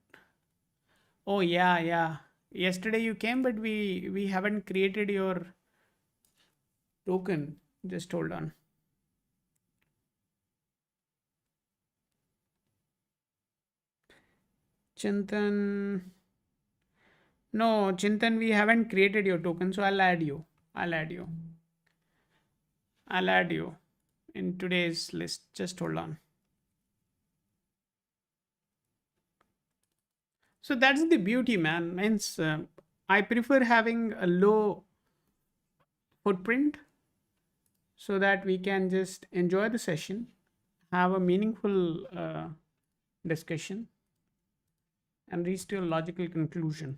oh yeah, yeah. Yesterday you came, but we haven't created your token. Just hold on. Chintan, no, Chintan, we haven't created your token, so I'll add you. I'll add you. I'll add you in today's list. Just hold on. So that's the beauty, man. Means I prefer having a low footprint so that we can just enjoy the session, have a meaningful discussion, and reach to a logical conclusion.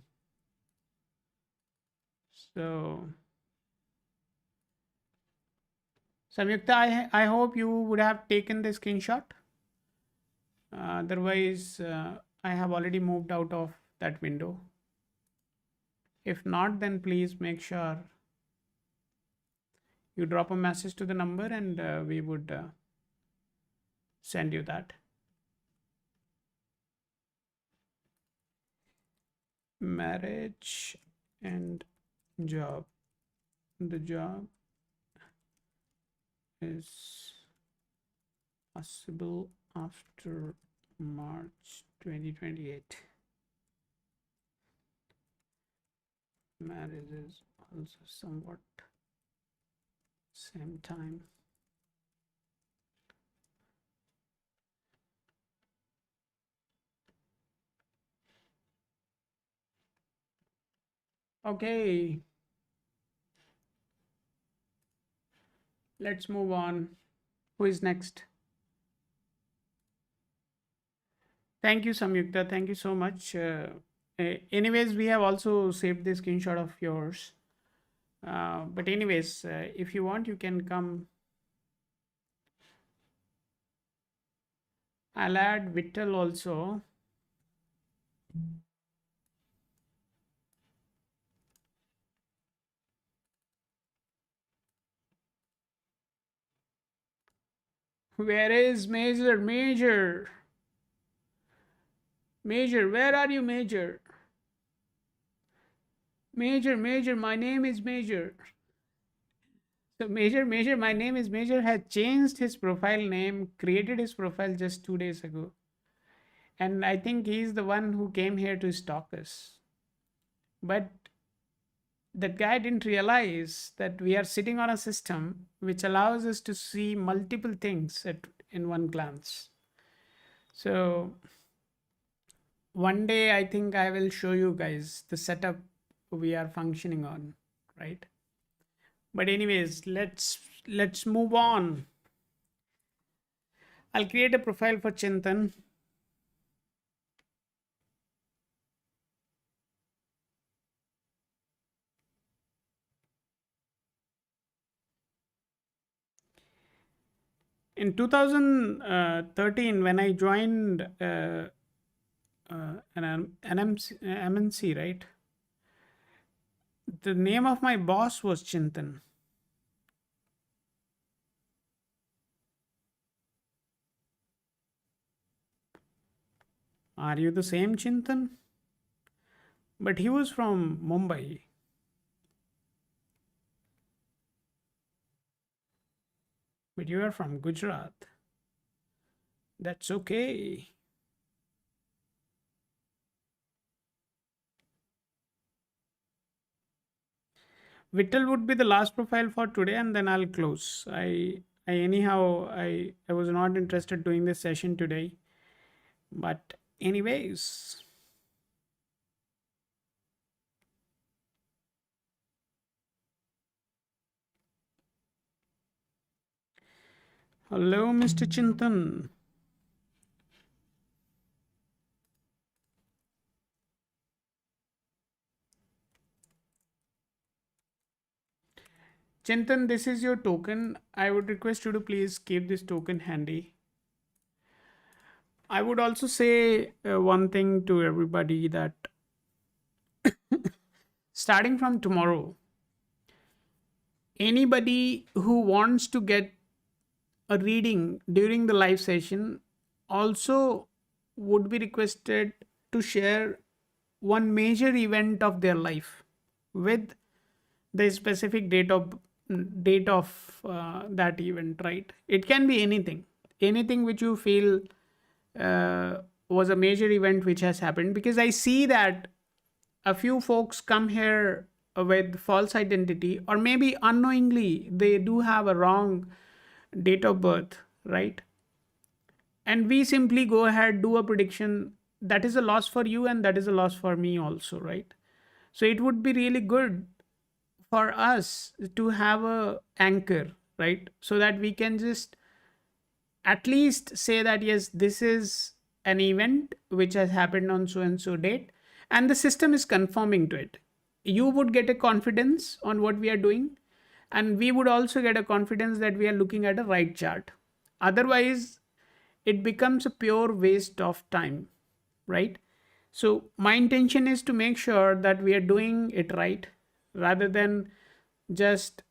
So, Samyukta, I hope you would have taken the screenshot. Otherwise, I have already moved out of that window. If not, then please make sure You drop a message to the number and we would send you that. Marriage and job. The job is possible after March 2028. Marriage is also somewhat same time. Okay, let's move on. Who is next? Thank you, Samyukta. Thank you so much. Anyways, we have also saved the screenshot of yours. But anyways, if you want, you can come. I'll add Vittal also. Where is Major? Major, Major, where are you, Major? Major, Major, my name is Major. So Major, my name is Major had changed his profile name, created his profile just 2 days ago. And I think he's the one who came here to stalk us. But that guy didn't realize that we are sitting on a system which allows us to see multiple things in one glance. So one day I think I will show you guys the setup we are functioning on, right? But anyways, let's move on. I'll create a profile for Chintan. In 2013, when I joined an MNC, right? The name of my boss was Chintan. Are you the same Chintan? But he was from Mumbai. But you are from Gujarat. That's okay. Vittal would be the last profile for today, and then I'll close. I was not interested doing this session today. But anyways. Hello, Mr. Chintan. Chintan, this is your token. I would request you to please keep this token handy. I would also say one thing to everybody that starting from tomorrow, anybody who wants to get a reading during the live session also would be requested to share one major event of their life with the specific date of that event, right? It can be anything which you feel was a major event which has happened, because I see that a few folks come here with false identity, or maybe unknowingly they do have a wrong date of birth, right? And we simply go ahead, do a prediction. That is a loss for you and that is a loss for me also, right? So it would be really good for us to have a anchor, right? So that we can just at least say that yes, this is an event which has happened on so and so date, and the system is conforming to it. You would get a confidence on what we are doing, and we would also get a confidence that we are looking at a right chart. Otherwise it becomes a pure waste of time, right? So my intention is to make sure that we are doing it right, rather than just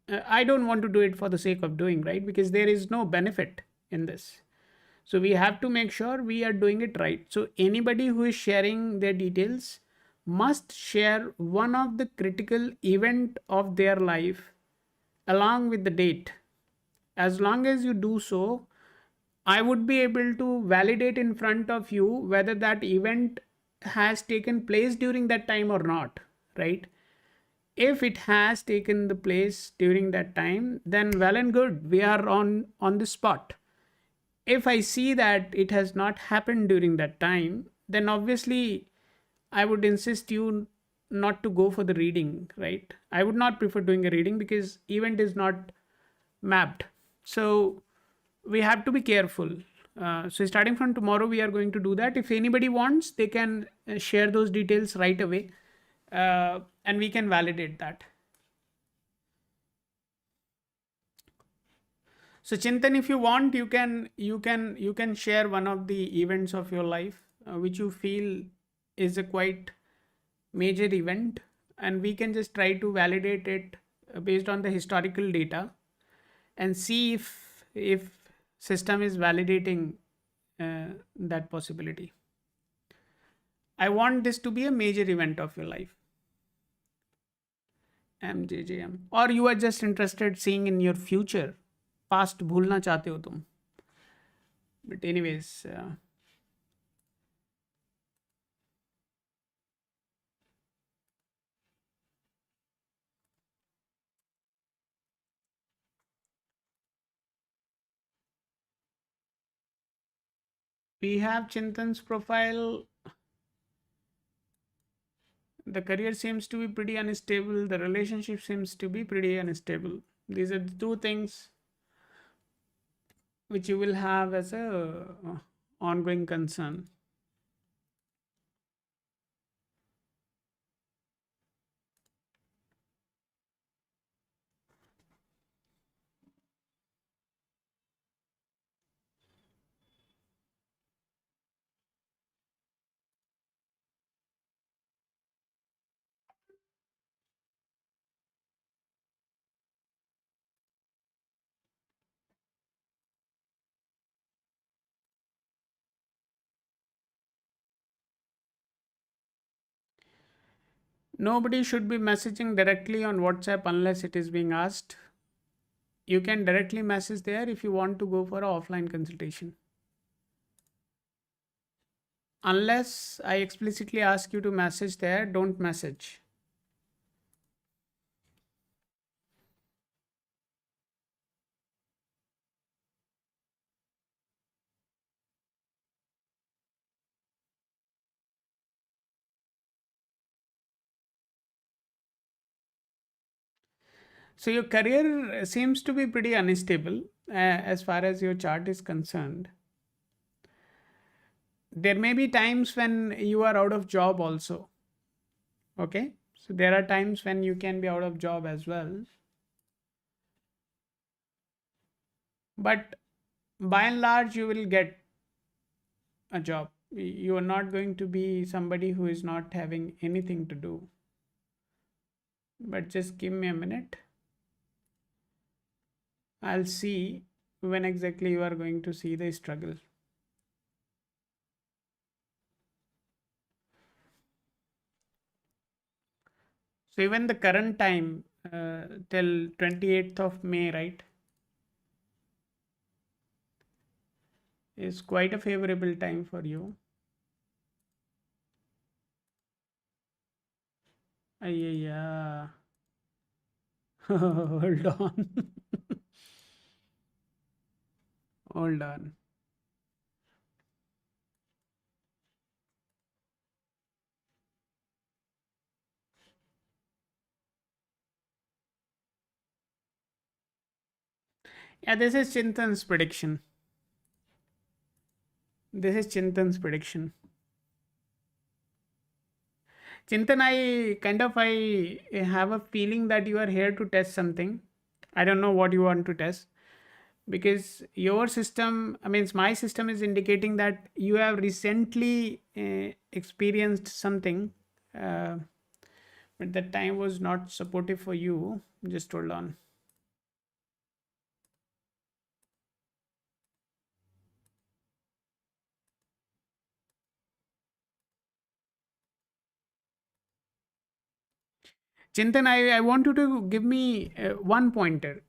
I don't want to do it for the sake of doing, right? Because there is no benefit in this. So we have to make sure we are doing it right. So anybody who is sharing their details must share one of the critical event of their life along with the date. As long as you do so, I would be able to validate in front of you whether that event has taken place during that time or not, right? If it has taken the place during that time, then well and good, we are on the spot. If I see that it has not happened during that time, then obviously I would insist you not to go for the reading, right? I would not prefer doing a reading because event is not mapped. So we have to be careful. So starting from tomorrow, we are going to do that. If anybody wants, they can share those details right away, and we can validate that. So Chintan, if you want, you can share one of the events of your life which you feel is a quite major event, and we can just try to validate it based on the historical data and see if system is validating that possibility. I want this to be a major event of your life. MJJM, or you are just interested seeing in your future. Past भूलना चाहते हो तुम. But anyways, we have Chintan's profile. The career seems to be pretty unstable. The relationship seems to be pretty unstable. These are the two things which you will have as a ongoing concern. Nobody should be messaging directly on WhatsApp unless it is being asked. You can directly message there if you want to go for an offline consultation. Unless I explicitly ask you to message there, don't message. So your career seems to be pretty unstable as far as your chart is concerned. There may be times when you are out of job also. Okay. So there are times when you can be out of job as well. But by and large, you will get a job. You are not going to be somebody who is not having anything to do. But just give me a minute. I'll see when exactly you are going to see the struggle. So even the current time till 28th of May, right, is quite a favorable time for you. Yeah. Hold on. Hold on. Yeah, this is Chintan's prediction. This is Chintan's prediction. Chintan, I have a feeling that you are here to test something. I don't know what you want to test because your system, I mean, my system is indicating that you have recently experienced something but that time was not supportive for you. Just hold on. Chintan, I want you to give me one pointer.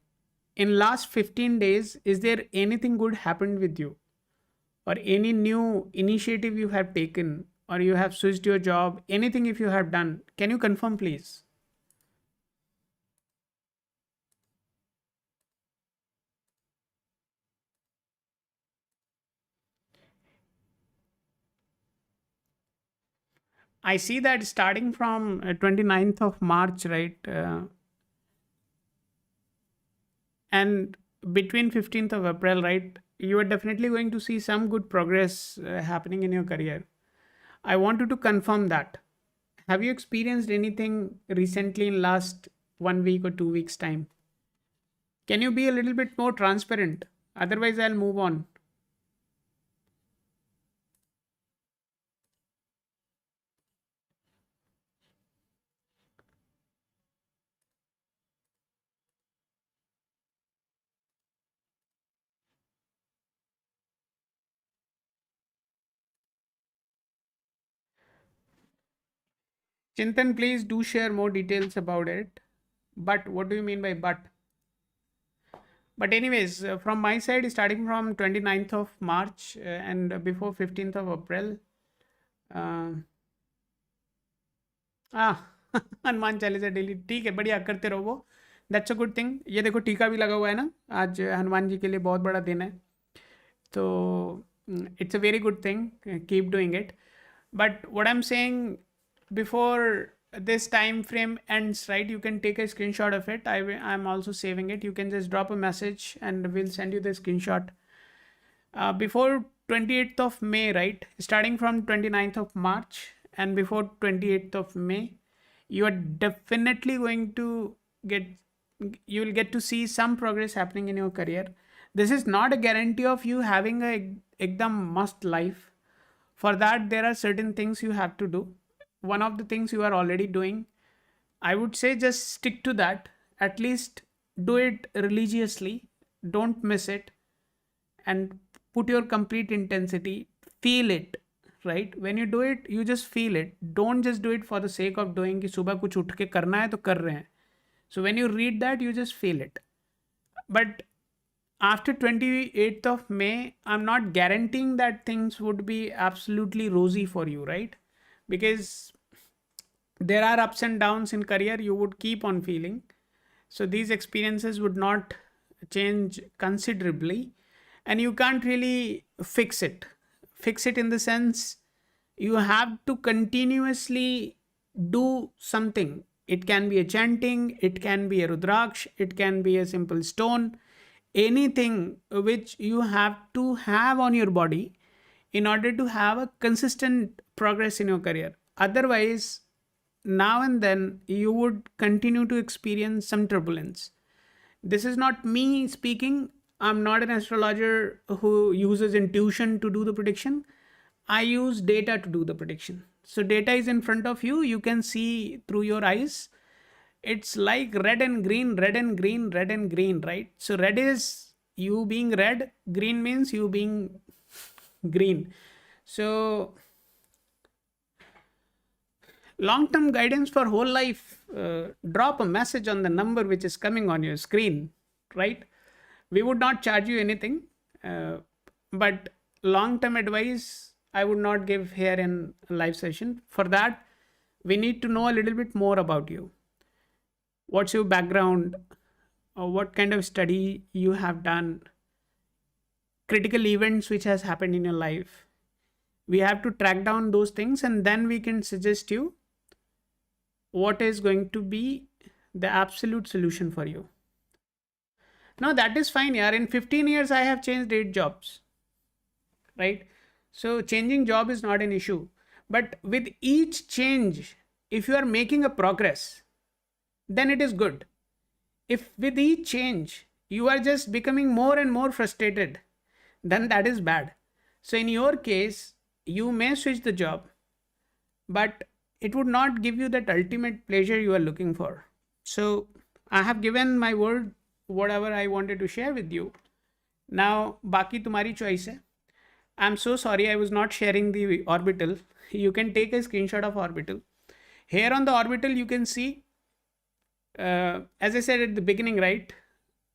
In last 15 days, is there anything good happened with you? Or any new initiative you have taken? Or you have switched your job? Anything if you have done? Can you confirm please? I see that starting from 29th of March, right? And between 15th of April, right? You are definitely going to see some good progress happening in your career. I want you to confirm that. Have you experienced anything recently in last 1 week or 2 weeks time? Can you be a little bit more transparent? Otherwise, I'll move on. Chintan, please do share more details about it. But what do you mean by but? But anyways, from my side, starting from 29th of March and before 15th of April, uh, ah, Hanuman Chalisa daily ठीक है, बढ़िया करते रहो वो. That's a good thing. ये देखो टीका भी लगा हुआ है ना, आज हनुमान जी के लिए बहुत बड़ा दिन है. तो it's a very good thing. Keep doing it. But what I'm saying, before this time frame ends, right, you can take a screenshot of it. I'm also saving it. You can just drop a message and we'll send you the screenshot. Before 28th of May, right, starting from 29th of March and before 28th of May, you are definitely going to get, you will get to see some progress happening in your career. This is not a guarantee of you having a ekdam must life. For that, there are certain things you have to do. One of the things you are already doing, I would say just stick to that. At least do it religiously. Don't miss it. And put your complete intensity. Feel it. Right? When you do it, you just feel it. Don't just do it for the sake of doing कि सुबह कुछ उठ के करना है तो कर रहे हैं. So when you read that, you just feel it. But after 28th of May, I'm not guaranteeing that things would be absolutely rosy for you, right? Because there are ups and downs in career you would keep on feeling. So these experiences would not change considerably, and you can't really fix it. Fix it in the sense you have to continuously do something. It can be a chanting, it can be a rudraksh, it can be a simple stone, anything which you have to have on your body in order to have a consistent progress in your career. Otherwise, now and then you would continue to experience some turbulence. This is not me speaking. I'm not an astrologer who uses intuition to do the prediction. I use data to do the prediction. So, data is in front of you. You can see through your eyes. It's like red and green, red and green, red and green, right? So, red is you being red, green means you being green. So, long-term guidance for whole life, drop a message on the number which is coming on your screen, right? We would not charge you anything, but long-term advice I would not give here in a live session. For that, we need to know a little bit more about you. What's your background, or what kind of study you have done, critical events which has happened in your life. We have to track down those things, and then we can suggest you what is going to be the absolute solution for you. Now that is fine, yeah. In 15 years, I have changed 8 jobs, right? So changing job is not an issue. But with each change, if you are making a progress, then it is good. If with each change, you are just becoming more and more frustrated, then that is bad. So in your case, you may switch the job, but it would not give you that ultimate pleasure you are looking for. So I have given my word, whatever I wanted to share with you. Now, baki tumhari choice hai. I'm so sorry I was not sharing the orbital. You can take a screenshot of orbital. Here on the orbital, you can see, as I said at the beginning, right?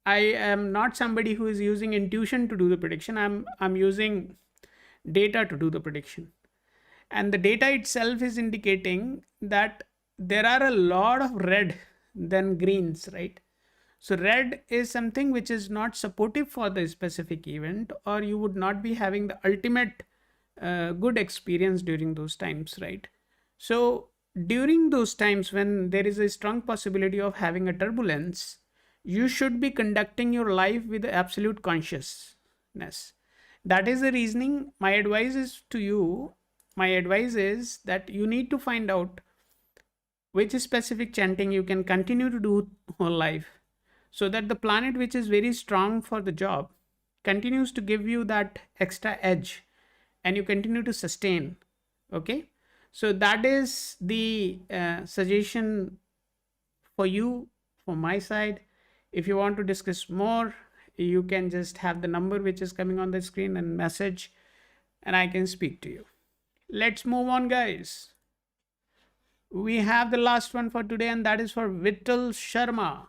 I am not somebody who is using intuition to do the prediction. I'm using data to do the prediction. And the data itself is indicating that there are a lot of red than greens, right? So red is something which is not supportive for the specific event, or you would not be having the ultimate good experience during those times, right? So during those times when there is a strong possibility of having a turbulence, you should be conducting your life with absolute consciousness. That is the reasoning. My advice is to you. My advice is that you need to find out which specific chanting you can continue to do whole life, so that the planet which is very strong for the job continues to give you that extra edge and you continue to sustain. Okay, so that is the suggestion for you from my side. If you want to discuss more, you can just have the number which is coming on the screen and message, and I can speak to you. Let's move on, guys. We have the last one for today, and that is for Vittal Sharma.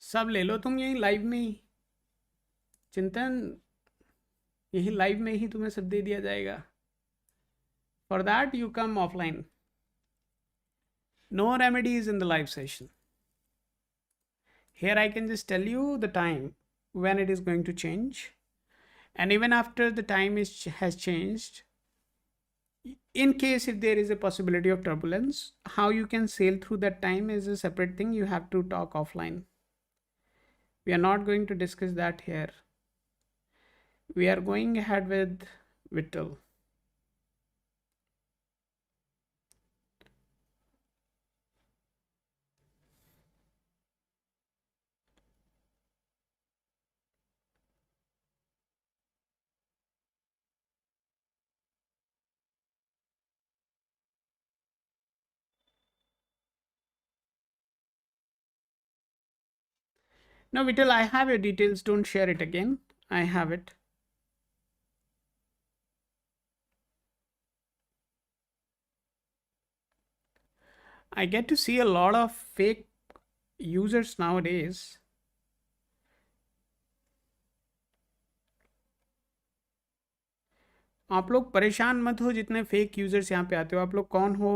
सब ले लो तुम यही live में ही, चिंतन यही live में ही तुम्हें सब दे दिया जाएगा. For that you come offline. No remedies in the live session. Here I can just tell you the time when it is going to change. And even after the time has changed, in case if there is a possibility of turbulence, how you can sail through that time is a separate thing. You have to talk offline. We are not going to discuss that here. We are going ahead with Vittal. No, Vittal, I have your details. Don't share it again. I have it. I get to see a lot of fake users nowadays. आप लोग परेशान मत हो जितने fake users यहाँ पे आते हो. आप लोग कौन हो?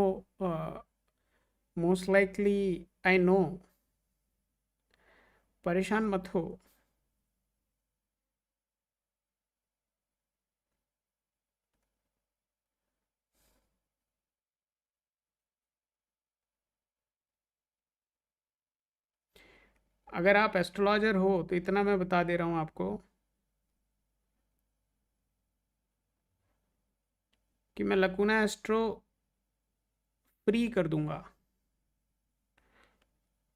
Most likely I know. परेशान मत हो. अगर आप एस्ट्रोलॉजर हो तो इतना मैं बता दे रहा हूँ आपको कि मैं लकूना एस्ट्रो फ्री कर दूंगा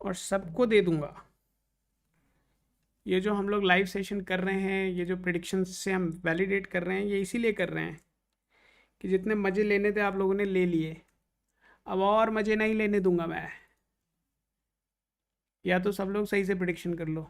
और सबको दे दूंगा. ये जो हम लोग लाइव सेशन कर रहे हैं, ये जो प्रिडिक्शन से हम वैलिडेट कर रहे हैं, ये इसीलिए कर रहे हैं कि जितने मज़े लेने थे आप लोगों ने ले लिए. अब और मज़े नहीं लेने दूंगा मैं. या तो सब लोग सही से प्रिडिक्शन कर लो.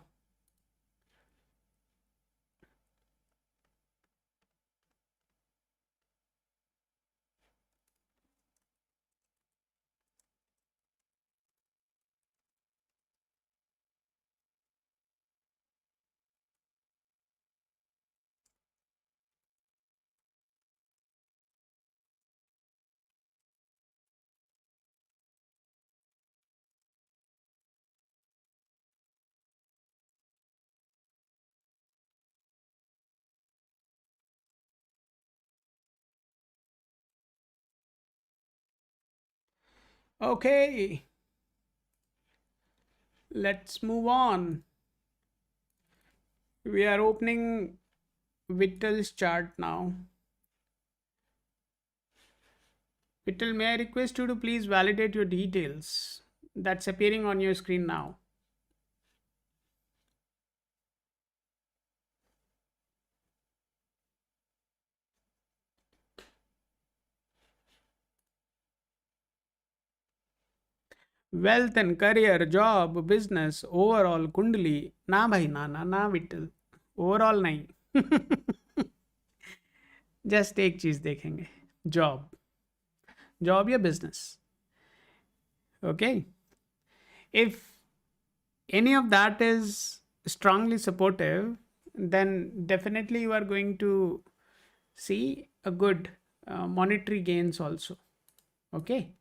Okay, let's move on. We are opening Vittal's chart now. Vittal, may I request you to please validate your details? that's appearing on your screen now. Wealth and career, job, business, overall कुंडली ना भाई ना Vitthal overall नहीं. Just एक चीज देखेंगे. Job. Job या business. Okay. If any of that is strongly supportive, then definitely you are going to see a good monetary gains also. Okay.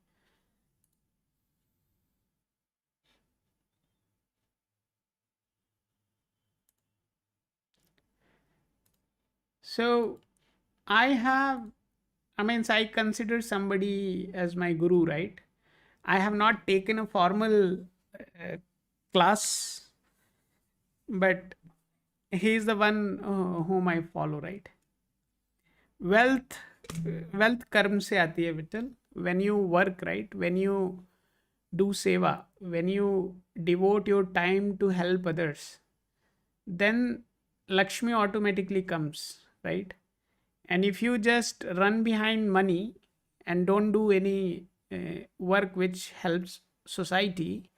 So I consider somebody as my guru, right? I have not taken a formal class, but he is the one whom I follow, right? Wealth, wealth कर्म से आती है Vitthal. When you work, right? When you do seva, when you devote your time to help others, then Lakshmi automatically comes, right? And if you just run behind money and don't do any work which helps society,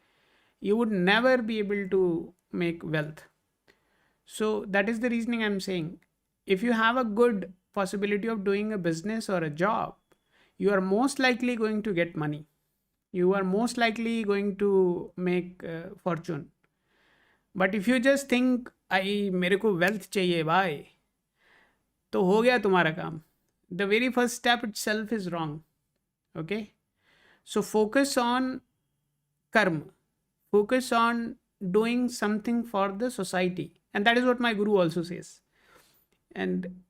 you would never be able to make wealth. So that is the reasoning I'm saying. If you have a good possibility of doing a business or a job, you are most likely going to get money. You are most likely going to make fortune. But if you just think आई मेरे को wealth चाहिए भाई, तो हो गया तुम्हारा काम. The very first step itself is wrong. Okay. So focus on karma. Focus on doing something for the society. And that is what my guru also says. And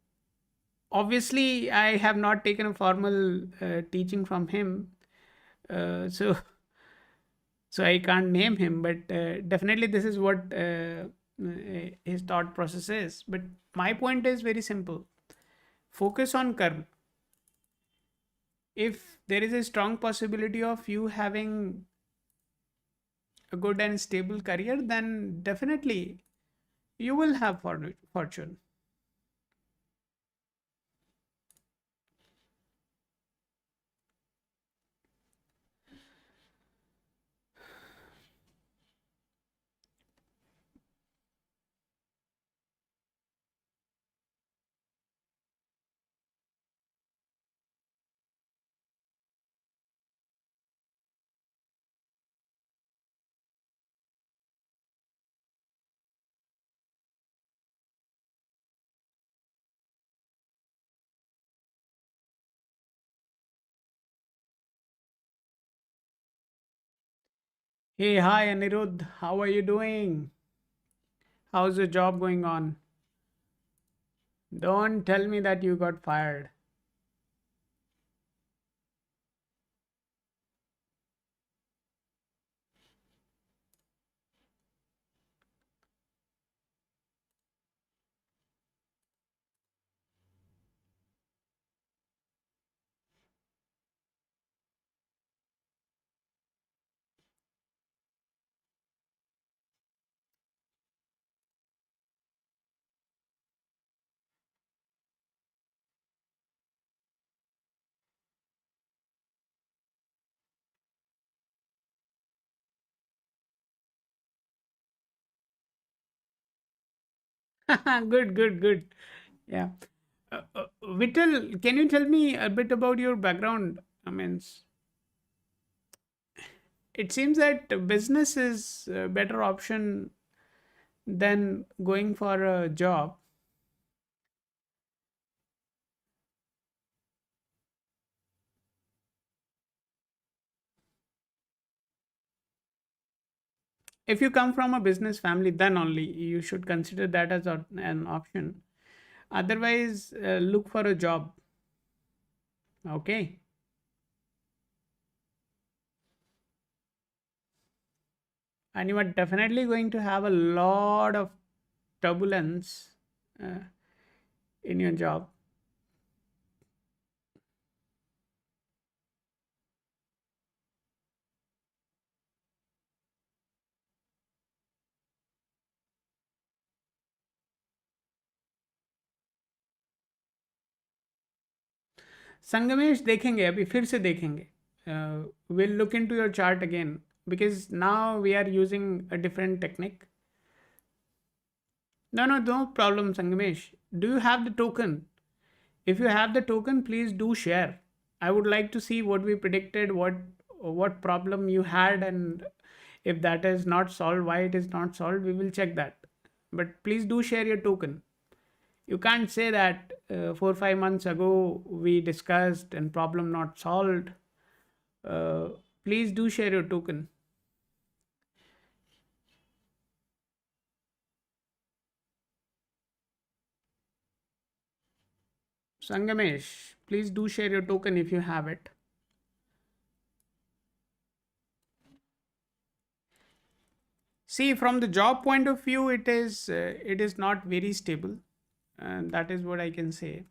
obviously, I have not taken a formal teaching from him. So so I can't name him, but definitely this is what his thought process is. But my point is very simple. Focus on karma. If there is a strong possibility of you having a good and stable career, then definitely you will have fortune. Hey, hi Anirudh, how are you doing? How's your job going on? Don't tell me that you got fired. Good, good, good. Yeah. Vittal, can you tell me a bit about your background? I mean, it seems that business is a better option than going for a job. If you come from a business family, then only you should consider that as an option. Otherwise, look for a job. Okay. And you are definitely going to have a lot of turbulence uh, in your job. Sangamesh देखेंगे, अभी फिर से देखेंगे. We'll look into your chart again because now we are using a different technique. No, no, no problem, Sangamesh. Do you have the token? If you have the token, please do share. I would like to see what we predicted, what problem you had, and if that is not solved, why it is not solved. We will check that. But please do share your token. You can't say that 4 5 months ago we discussed and problem not solved. Uh, Please do share your token. Sangamesh, please do share your token if you have it. See, from the job point of view, it is not very stable, and that is what I can say.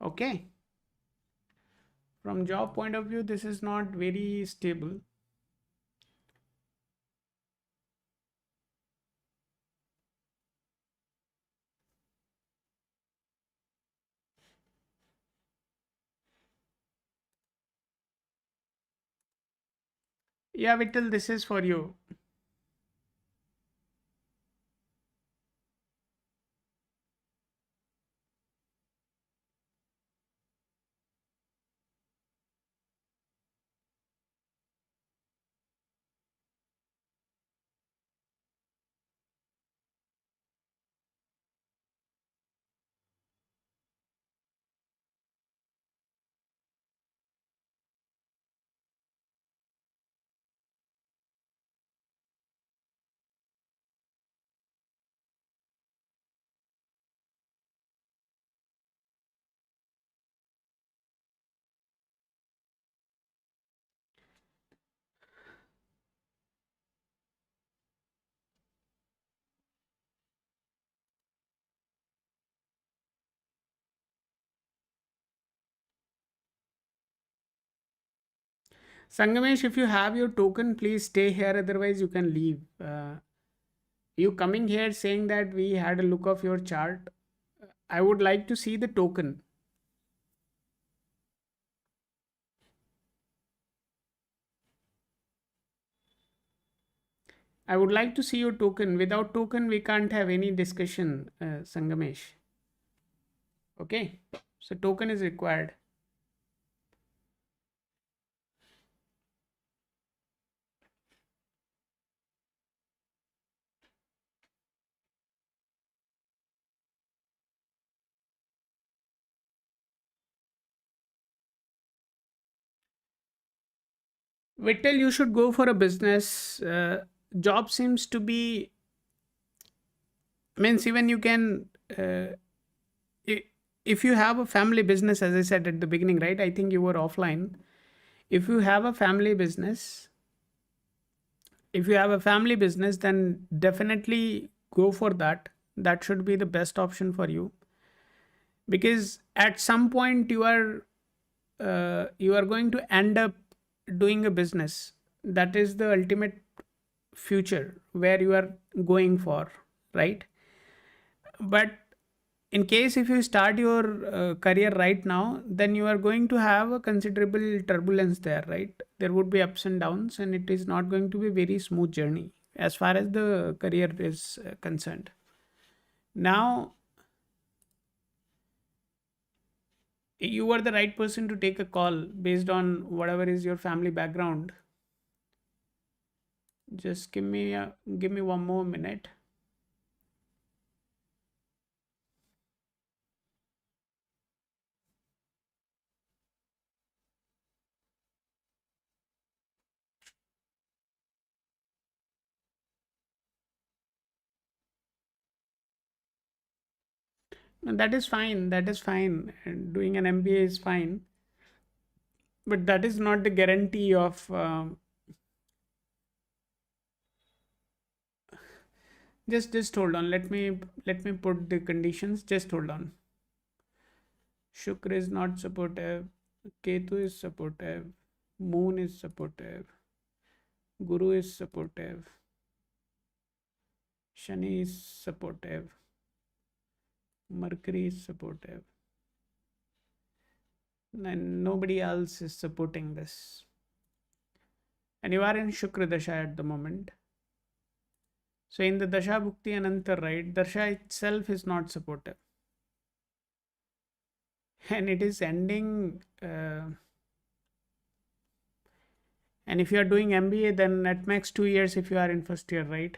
Okay, from job point of view, this is not very stable. Yeah, Vittal, this is for you. Sangamesh, if you have your token, please stay here. Otherwise, you can leave. You coming here saying that we had a look of your chart. I would like to see the token. I would like to see your token. Without token, we can't have any discussion, Sangamesh. Okay, so token is required. Vittel, you should go for a business. Job seems to be, means even you can, i- if you have a family business, as I said at the beginning, right? I think you were offline. If you have a family business, if you have a family business, then definitely go for that. That should be the best option for you, because at some point you are going to end up doing a business. That is the ultimate future where you are going for, right? But in case if you start your career right now, then you are going to have a considerable turbulence there, right? There would be ups and downs, and it is not going to be very smooth journey as far as the career is concerned. Now, you are the right person to take a call based on whatever is your family background. Just give me one more minute. And that is fine. That is fine. And doing an MBA is fine, but that is not the guarantee of. Just hold on. Let me put the conditions. Just hold on. Shukra is not supportive. Ketu is supportive. Moon is supportive. Guru is supportive. Shani is supportive. Mercury is supportive, and nobody else is supporting this. And you are in Shukra Dasha at the moment. So in the Dasha Bhukti Anantar, right, Dasha itself is not supportive. And it is ending. And if you are doing MBA, then at max 2 years if you are in first year, right?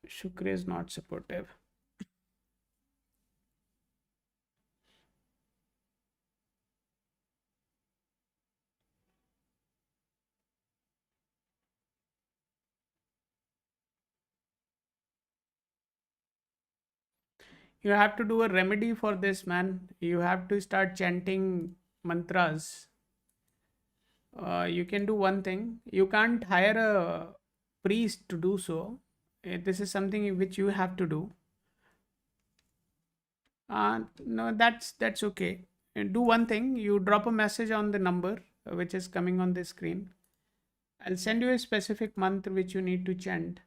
Shukra is not supportive. You have to do a remedy for this, man. You have to start chanting mantras. You can do one thing. You can't hire a priest to do so. This is something which you have to do. No, that's okay. Do one thing. You drop a message on the number which is coming on the screen. I'll send you a specific mantra which you need to chant.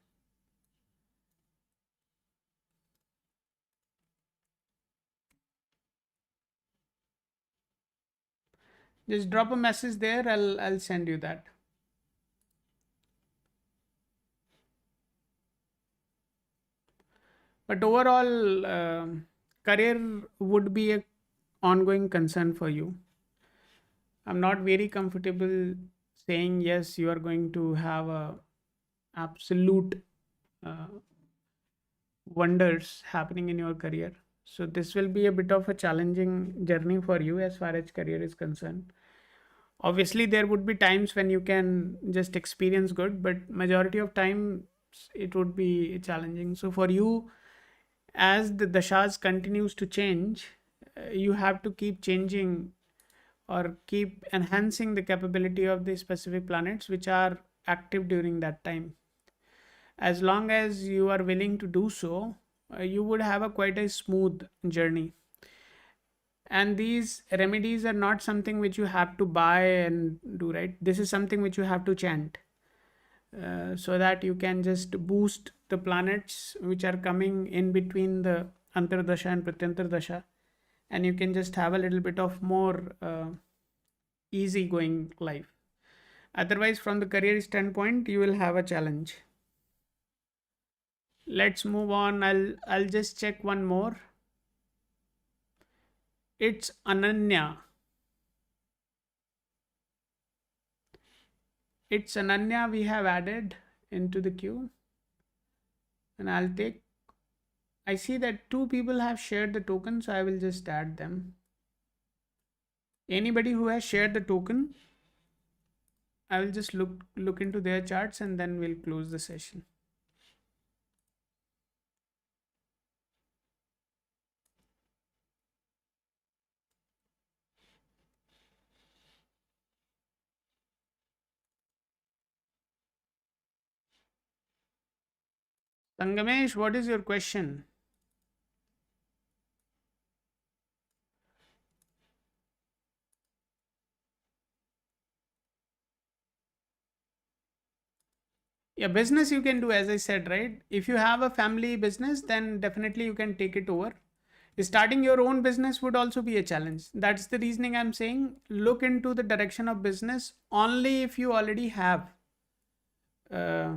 Just drop a message there. I'll send you that. But overall, career would be a ongoing concern for you. I'm not very comfortable saying yes. You are going to have a absolute uh, wonders happening in your career. So this will be a bit of a challenging journey for you as far as career is concerned. Obviously, there would be times when you can just experience good, but majority of time it would be challenging. So for you, as the dashas continues to change, you have to keep changing or keep enhancing the capability of the specific planets which are active during that time. As long as you are willing to do so, you would have a quite a smooth journey. And these remedies are not something which you have to buy and do, right? This is something which you have to chant, so that you can just boost the planets which are coming in between the Antardasha and Pratyantardasha, and you can just have a little bit of more easy going life. Otherwise, from the career standpoint, you will have a challenge. Let's move on. I'll just check one more. It's Ananya. It's Ananya we have added into the queue. And I'll take, I see that two people have shared the token, so I will just add them. Anybody who has shared the token, I will just look into their charts and then we'll close the session. Sangamesh, what is your question? Yeah, business you can do, as I said, right? If you have a family business, then definitely you can take it over. Starting your own business would also be a challenge. That's the reasoning I'm saying. Look into the direction of business only if you already have. Uh,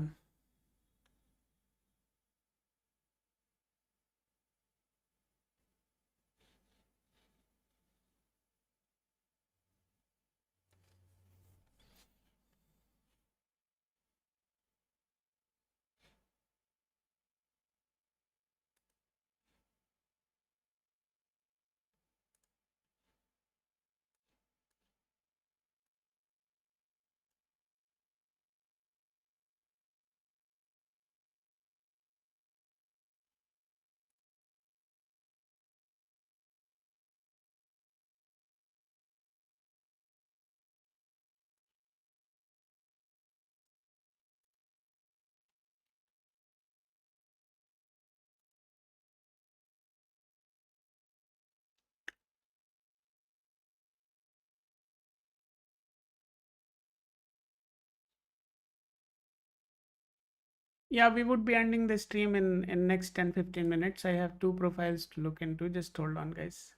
Yeah, we would be ending the stream in next 10-15 minutes. I have two profiles to look into. Just hold on, guys.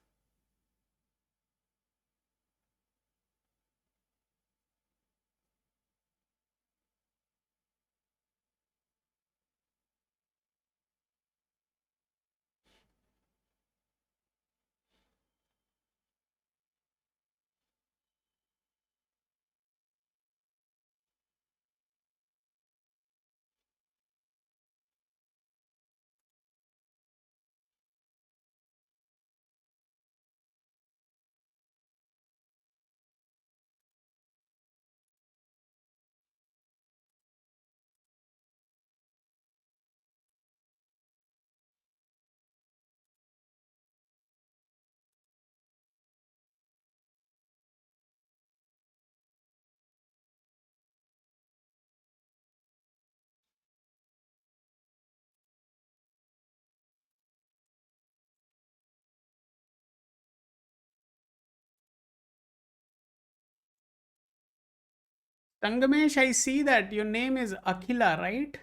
Tangamesh, I see that your name is Akhila, right?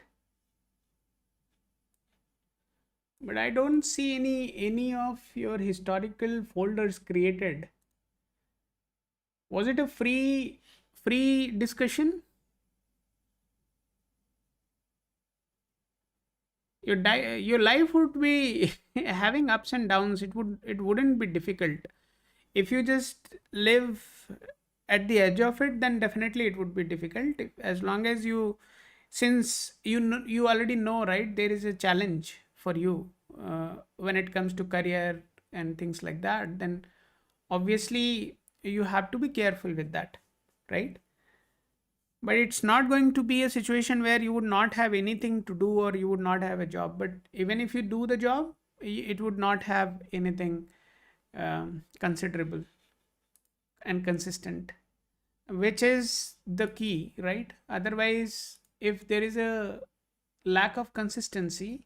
But I don't see any of your historical folders created. Was it a free discussion? Your life would be having ups and downs. It wouldn't be difficult. If you just live at the edge of it, then definitely it would be difficult. As long as you, since you already know, right, there is a challenge for you when it comes to career and things like that, then obviously you have to be careful with that, right? But it's not going to be a situation where you would not have anything to do or you would not have a job. But even if you do the job, it would not have anything considerable and consistent, which is the key, right? Otherwise, if there is a lack of consistency,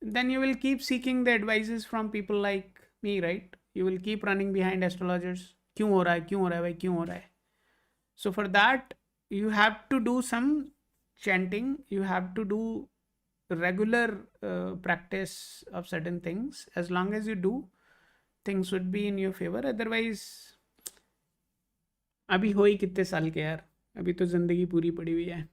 then you will keep seeking the advices from people like me, right? You will keep running behind astrologers. क्यों हो रहा है, क्यों हो रहा है भाई, क्यों हो रहा है? So for that, you have to do some chanting. You have to do regular practice of certain things. As long as you do, things would be in your favor. Otherwise, अभी हो ही कितने साल के यार, अभी तो जिंदगी पूरी पड़ी हुई है.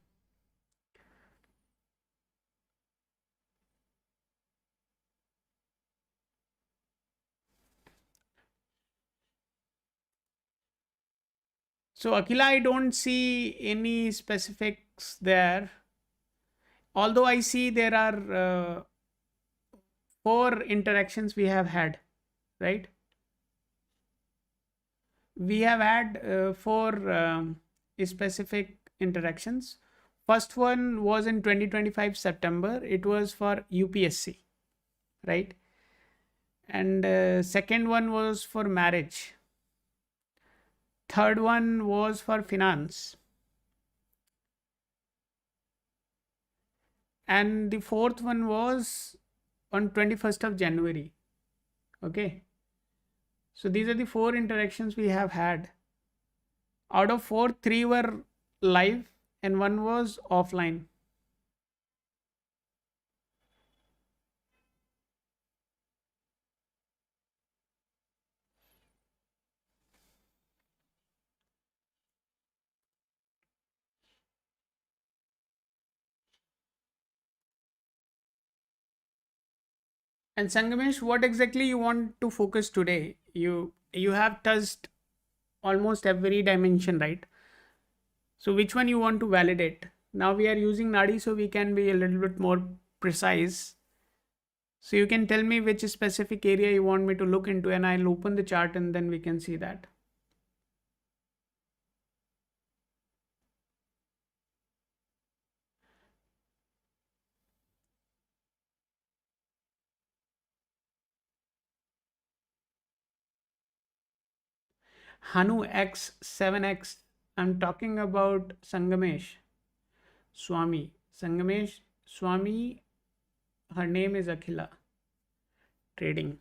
So Akila, I don't see any specifics there. Although I see there are four interactions we have had, right? We have had four specific interactions. First one was in 2025 September. It was for UPSC, right? And second one was for marriage. Third one was for finance. And the fourth one was on 21st of January. Okay. So these are the four interactions we have had. Out of four, three were live and one was offline. And Sangamesh, what exactly you want to focus today? You have touched almost every dimension, right? So which one you want to validate? Now we are using Nadi, so we can be a little bit more precise. So you can tell me which specific area you want me to look into, and I'll open the chart and then we can see that. Hanu X 7X. I'm talking about Sangamesh Swami. Sangamesh Swami, her name is Akhila. Trading.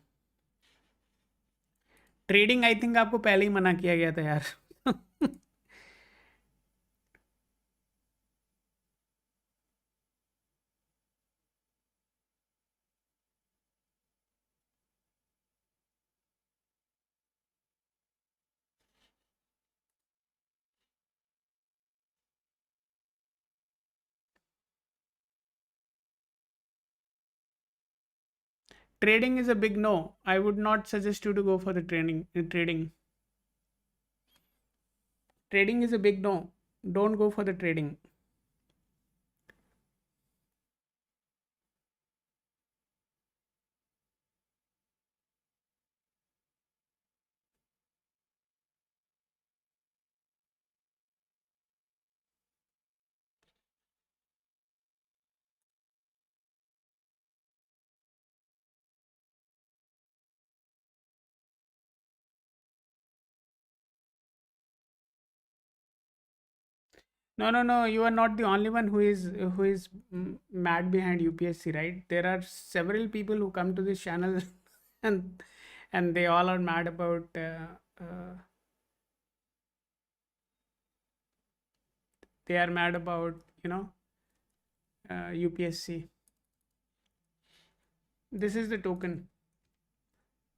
Trading I think आपको पहले ही मना किया गया था यार. Trading is a big no. I would not suggest you to go for the trading. Trading is a big no. Don't go for the trading. No, no, no. You are not the only one who is mad behind UPSC, right? There are several people who come to this channel, and they all are mad about. They are mad about you know UPSC. This is the token.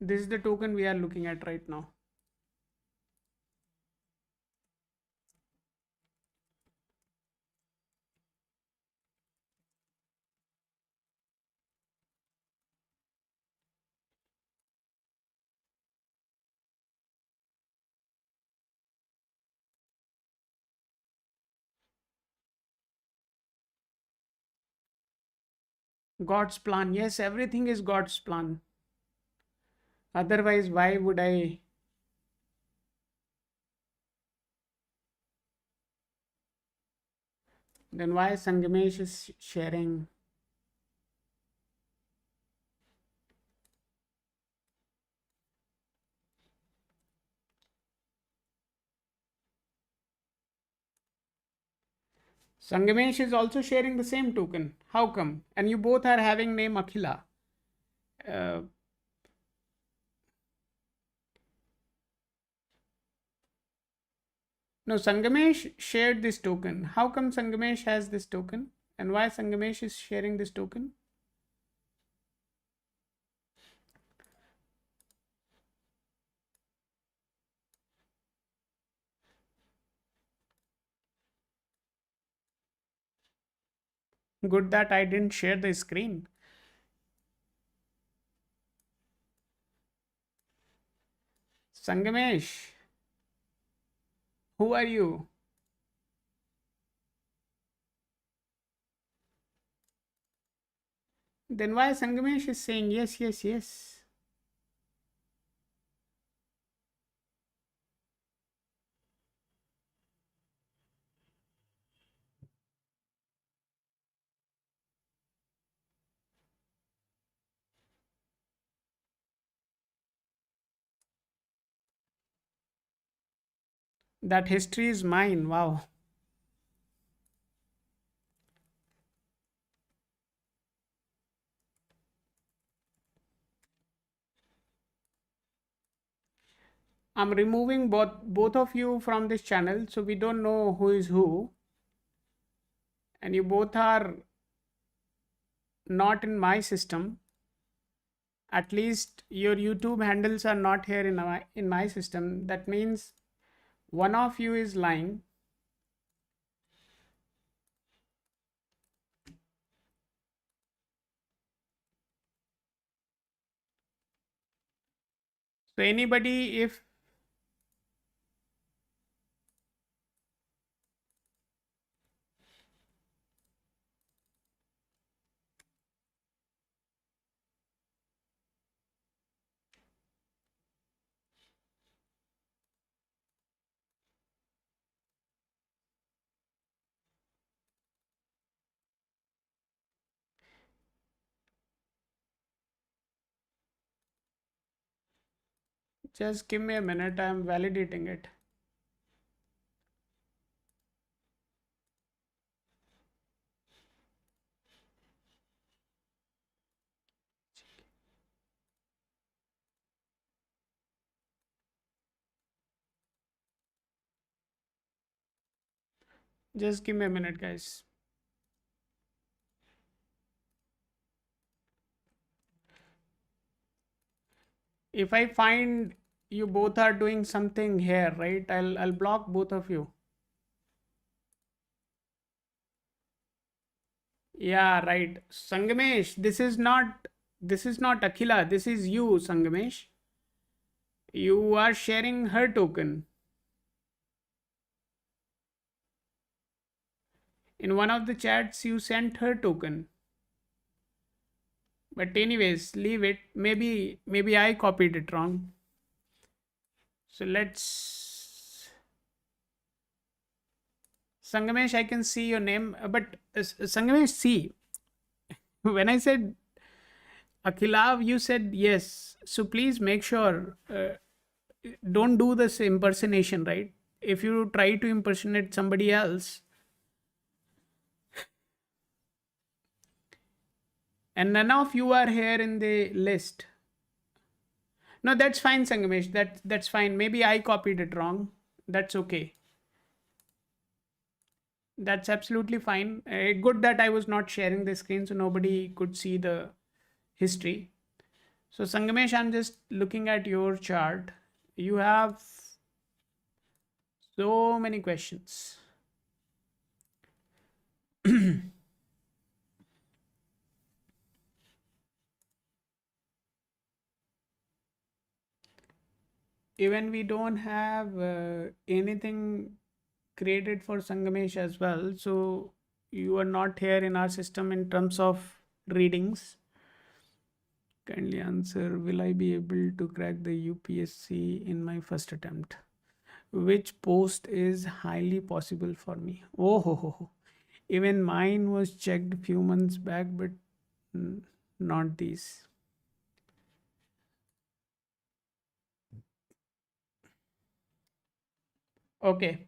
This is the token we are looking at right now. God's plan. Yes, everything is God's plan. Otherwise, why would I? Then why Sangamesh is sharing? Sangamesh is also sharing the same token. How come? And you both are having name Akhila. Uh, no, Sangamesh shared this token. How come Sangamesh has this token? And why Sangamesh is sharing this token? Good that I didn't share the screen. Sangamesh, who are you? Then why Sangamesh is saying yes, yes, yes? That history is mine. Wow. I'm removing both of you from this channel, so we don't know who is who, and you both are not in my system. At least your YouTube handles are not here in my system. That means one of you is lying. So anybody, if just give me a minute, I'm validating it. Just give me a minute, guys. If I find you both are doing something here, right? I'll block both of you. Yeah, right. Sangamesh, this is not This is not Akhila, this is you, Sangamesh. You are sharing her token. In one of the chats, you sent her token. But anyways, leave it. Maybe I copied it wrong. So let's, Sangamesh, I can see your name, but Sangamesh, see, when I said Akhila, you said yes. So please make sure, don't do this impersonation, right? If you try to impersonate somebody else, and none of you are here in the list. No, that's fine, Sangamesh. That's fine. Maybe I copied it wrong. That's okay. That's absolutely fine. Good that I was not sharing the screen so nobody could see the history. So Sangamesh, I'm just looking at your chart. You have so many questions. Even we don't have anything created for Sangamesh as well. So you are not here in our system in terms of readings. Kindly answer, will I be able to crack the UPSC in my first attempt? Which post is highly possible for me? Oh, ho, ho, ho. Even mine was checked few months back, but not these. Okay.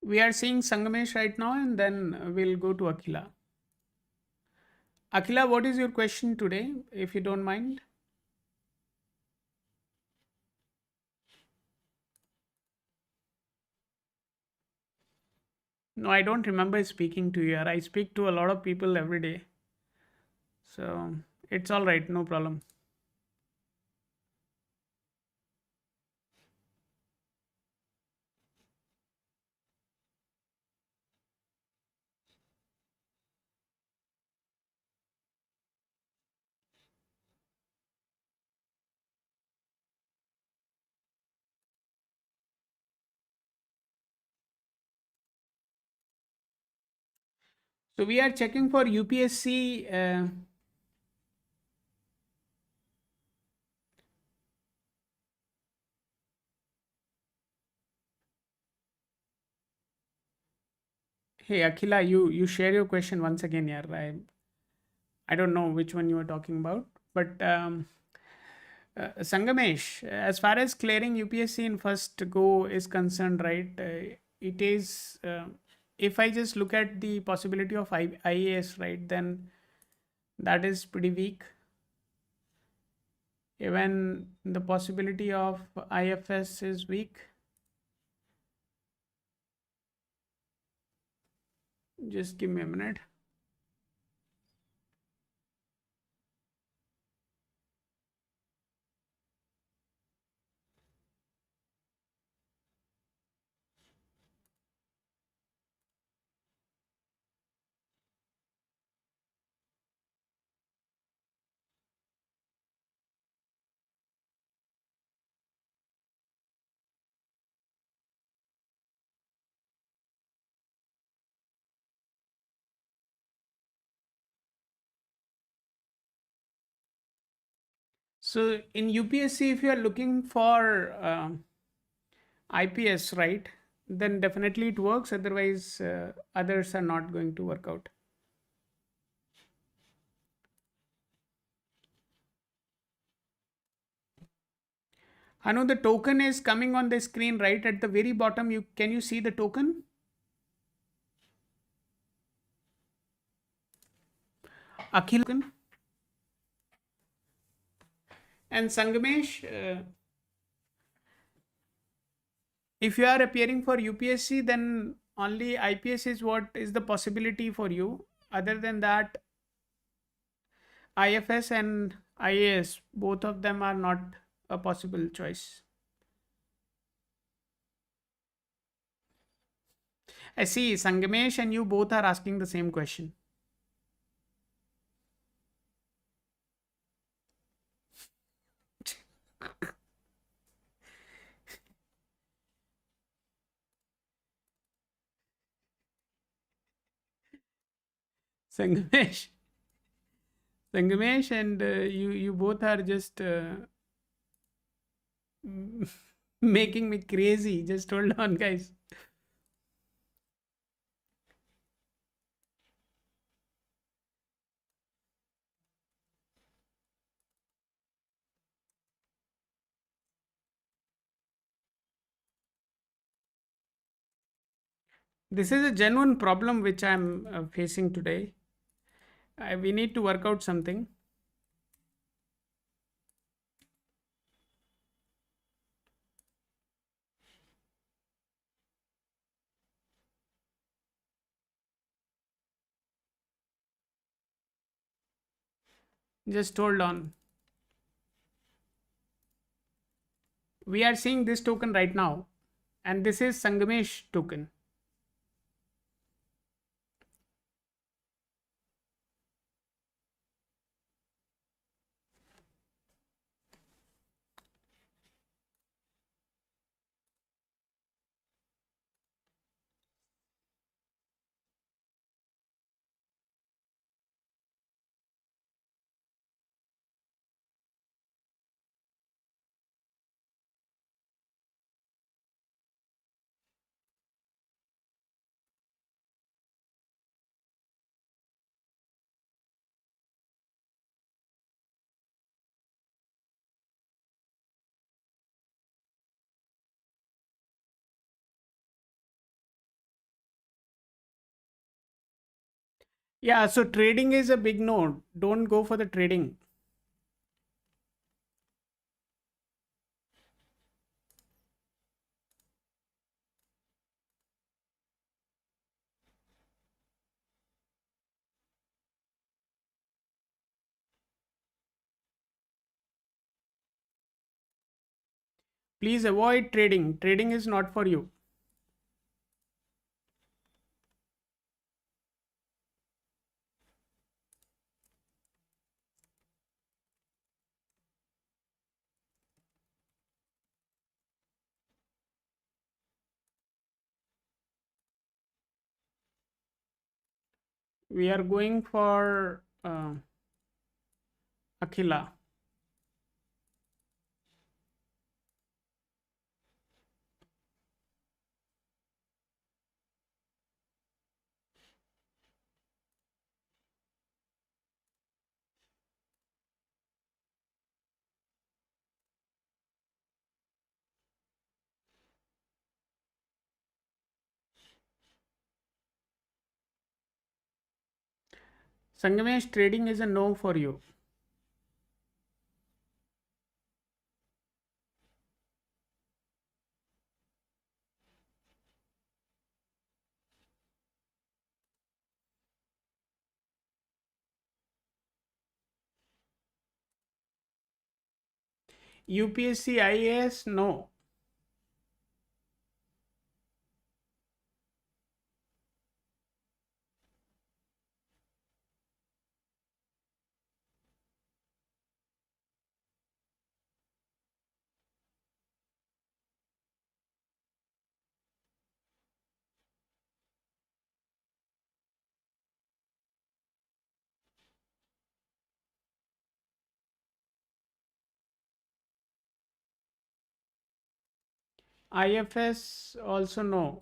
We are seeing Sangamesh right now and then we'll go to Akhila. Akhila, what is your question today, if you don't mind? No, I don't remember speaking to you. I speak to a lot of people every day. So it's all right, no problem. So we are checking for UPSC. Hey Akhila, you share your question once again here. I don't know which one you are talking about, but Sangamesh, as far as clearing UPSC in first go is concerned, right? It is, if I just look at the possibility of IAS, right, then that is pretty weak. Even the possibility of IFS is weak. Just give me a minute. So in UPSC, if you are looking for IPS, right, then definitely it works. Otherwise, others are not going to work out. Hanu, the token is coming on the screen right at the very bottom. Can you see the token? Akhil and Sangamesh. If you are appearing for UPSC, then only IPS is what is the possibility for you. Other than that, IFS and IAS, both of them are not a possible choice. I see Sangamesh and you both are asking the same question. Sangamesh, Sangamesh, and you both are just making me crazy. Just hold on, guys. This is a genuine problem which I'm facing today. We need to work out something. Just hold on. We are seeing this token right now, and this is Sangamesh token. Yeah, so trading is a big no. Don't go for the trading. Please avoid trading. Trading is not for you. We are going for Akhila. Sangamesh, trading is a no for you. UPSC IAS, no. IFS also no.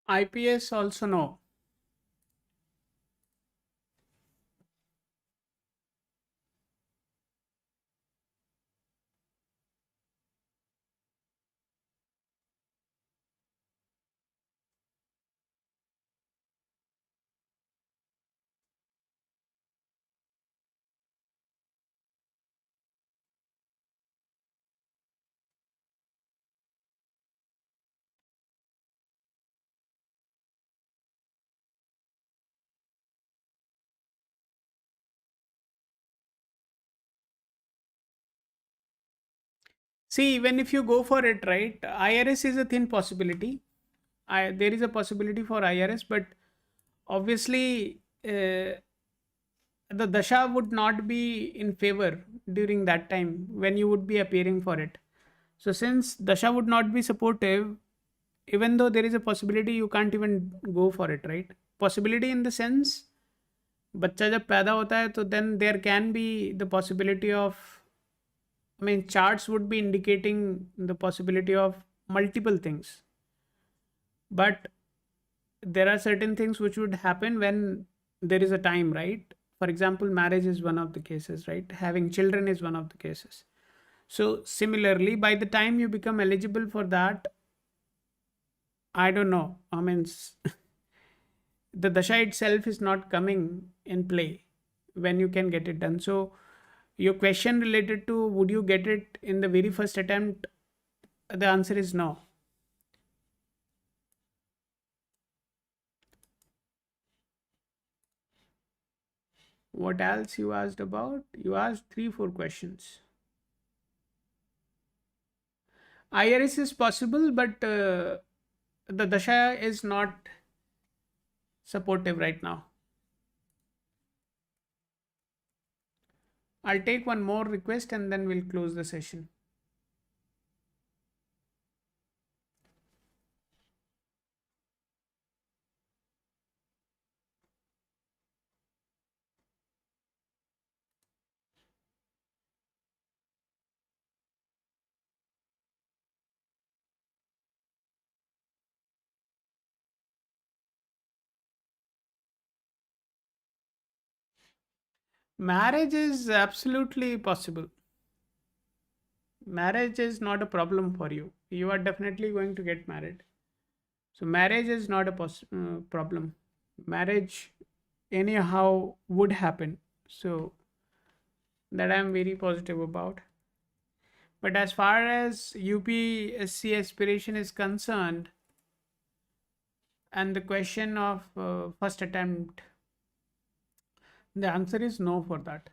IPS also no. See, even if you go for it, right, IRS is a thin possibility. There is a possibility for IRS, but obviously the dasha would not be in favor during that time when you would be appearing for it. So since dasha would not be supportive, even though there is a possibility, you can't even go for it, right? Possibility in the sense, बच्चा जब पैदा होता है तो then there can be the possibility of, I mean, charts would be indicating the possibility of multiple things, but there are certain things which would happen when there is a time, right? For example, marriage is one of the cases, right? Having children is one of the cases. So similarly, by the time you become eligible for that, I don't know, I mean, the dasha itself is not coming in play when you can get it done. So your question related to would you get it in the very first attempt, the answer is no. What else you asked about? You asked 3 4 questions. IRS is possible, but the dasha is not supportive right now. I'll take one more request and then we'll close the session. Marriage is absolutely possible. Marriage is not a problem for you. You are definitely going to get married. So marriage is not a problem. Marriage anyhow would happen. So that I'm very positive about. But as far as UPSC aspiration is concerned, and the question of first attempt, the answer is no for that.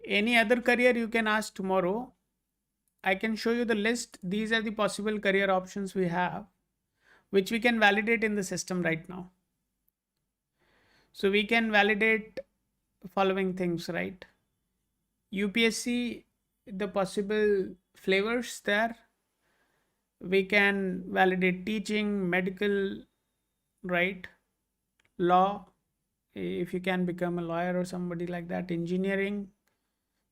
Any other career you can ask tomorrow. I can show you the list. These are the possible career options we have, which we can validate in the system right now. So we can validate following things, right? UPSC, the possible flavors there. We can validate teaching, medical, right? Law, if you can become a lawyer or somebody like that, engineering,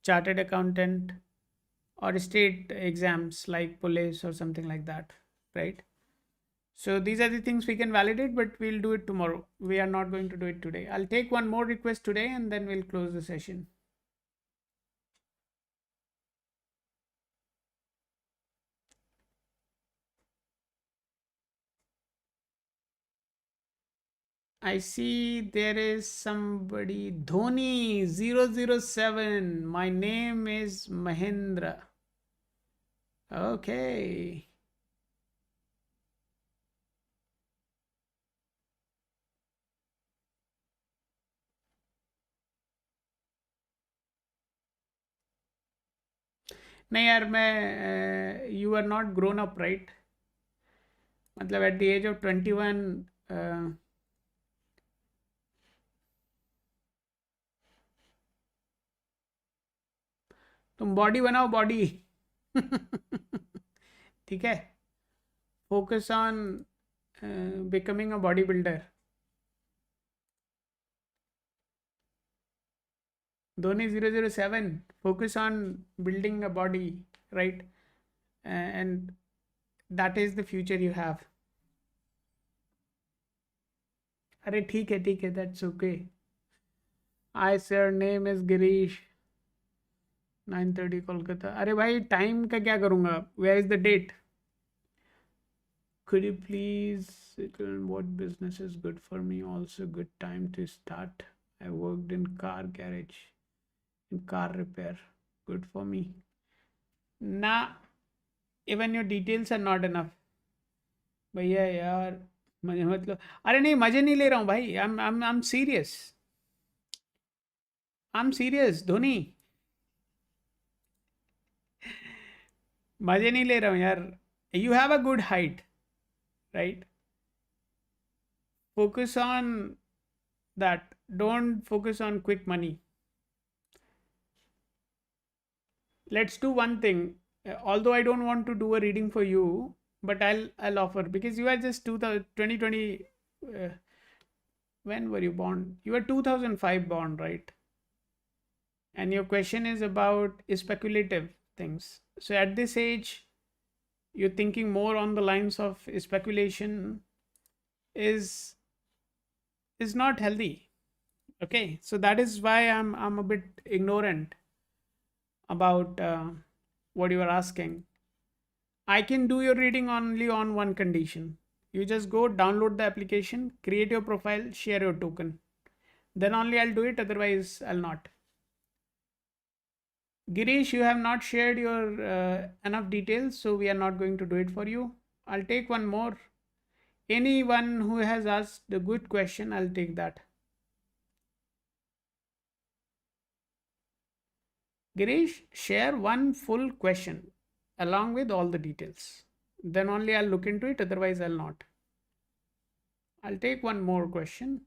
chartered accountant, or state exams like police or something like that, right? So these are the things we can validate, but we'll do it tomorrow. We are not going to do it today. I'll take one more request today and then we'll close the session. I see there is somebody, Dhoni 007. My name is Mahendra. Okay. नहीं यार मैं you are not grown up right मतलब at the age of 21 तुम body बनाओ body ठीक है focus on becoming a body builder Dhoni 007 focus on building a body right? And that is the future you have. अरे ठीक है, that's okay. I sir name is Girish. 9:30 Kolkata. अरे भाई time का क्या करूँगा? Where is the date? Could you please explain what business is good for me? Also good time to start. I worked in car garage, in car repair. Good for me. Nah, even your details are not enough. भैया यार मुझे मतलब, अरे नहीं मजे नहीं ले रहा हूँ भाई. I'm serious. I'm serious Dhoni. मजे नहीं ले रहा हूँ यार. You have a good height, right? Focus on that. Don't focus on quick money. Let's do one thing. Although I don't want to do a reading for you, but I'll offer, because you are just 2020. Uh, when were you born? You were 2005 born, right? And your question is about speculative things. So at this age, you're thinking more on the lines of speculation is is not healthy. Okay, so that is why I'm a bit ignorant about what you are asking. I can do your reading only on one condition. You just go download the application, create your profile, share your token. Then only I'll do it, otherwise, I'll not. Girish, you have not shared your enough details, so we are not going to do it for you. I'll take one more. Anyone who has asked a good question, I'll take that. Girish, share one full question along with all the details. Then only I'll look into it, otherwise, I'll not. I'll take one more question.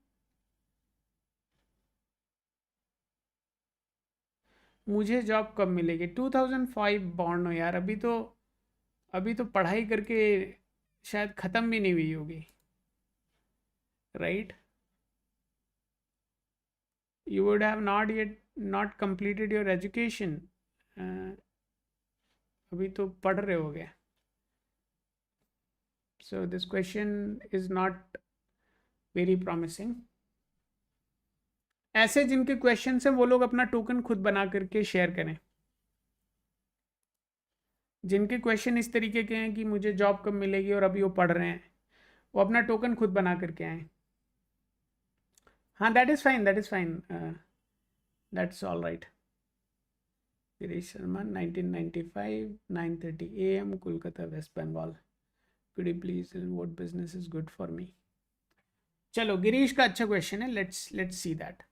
मुझे job कब मिलेगी? 2005 born हो यार. अभी तो पढ़ाई करके शायद ख़त्म भी नहीं हुई होगी, right? You would have not yet not completed your education. अभी तो पढ़ रहे होगे. So this question is not very promising. ऐसे जिनके क्वेश्चन हैं वो लोग अपना टोकन खुद बना करके शेयर करें. जिनके क्वेश्चन इस तरीके के हैं कि मुझे जॉब कब मिलेगी और अभी वो पढ़ रहे हैं, वो अपना टोकन खुद बना करके आए. हाँ, that is fine, that is fine, that's all right. Girish Sharma 1995 9:30 AM Kolkata West Bengal. Could you please tell what business is good for me? चलो गिरीश का अच्छा क्वेश्चन है. Let's see that.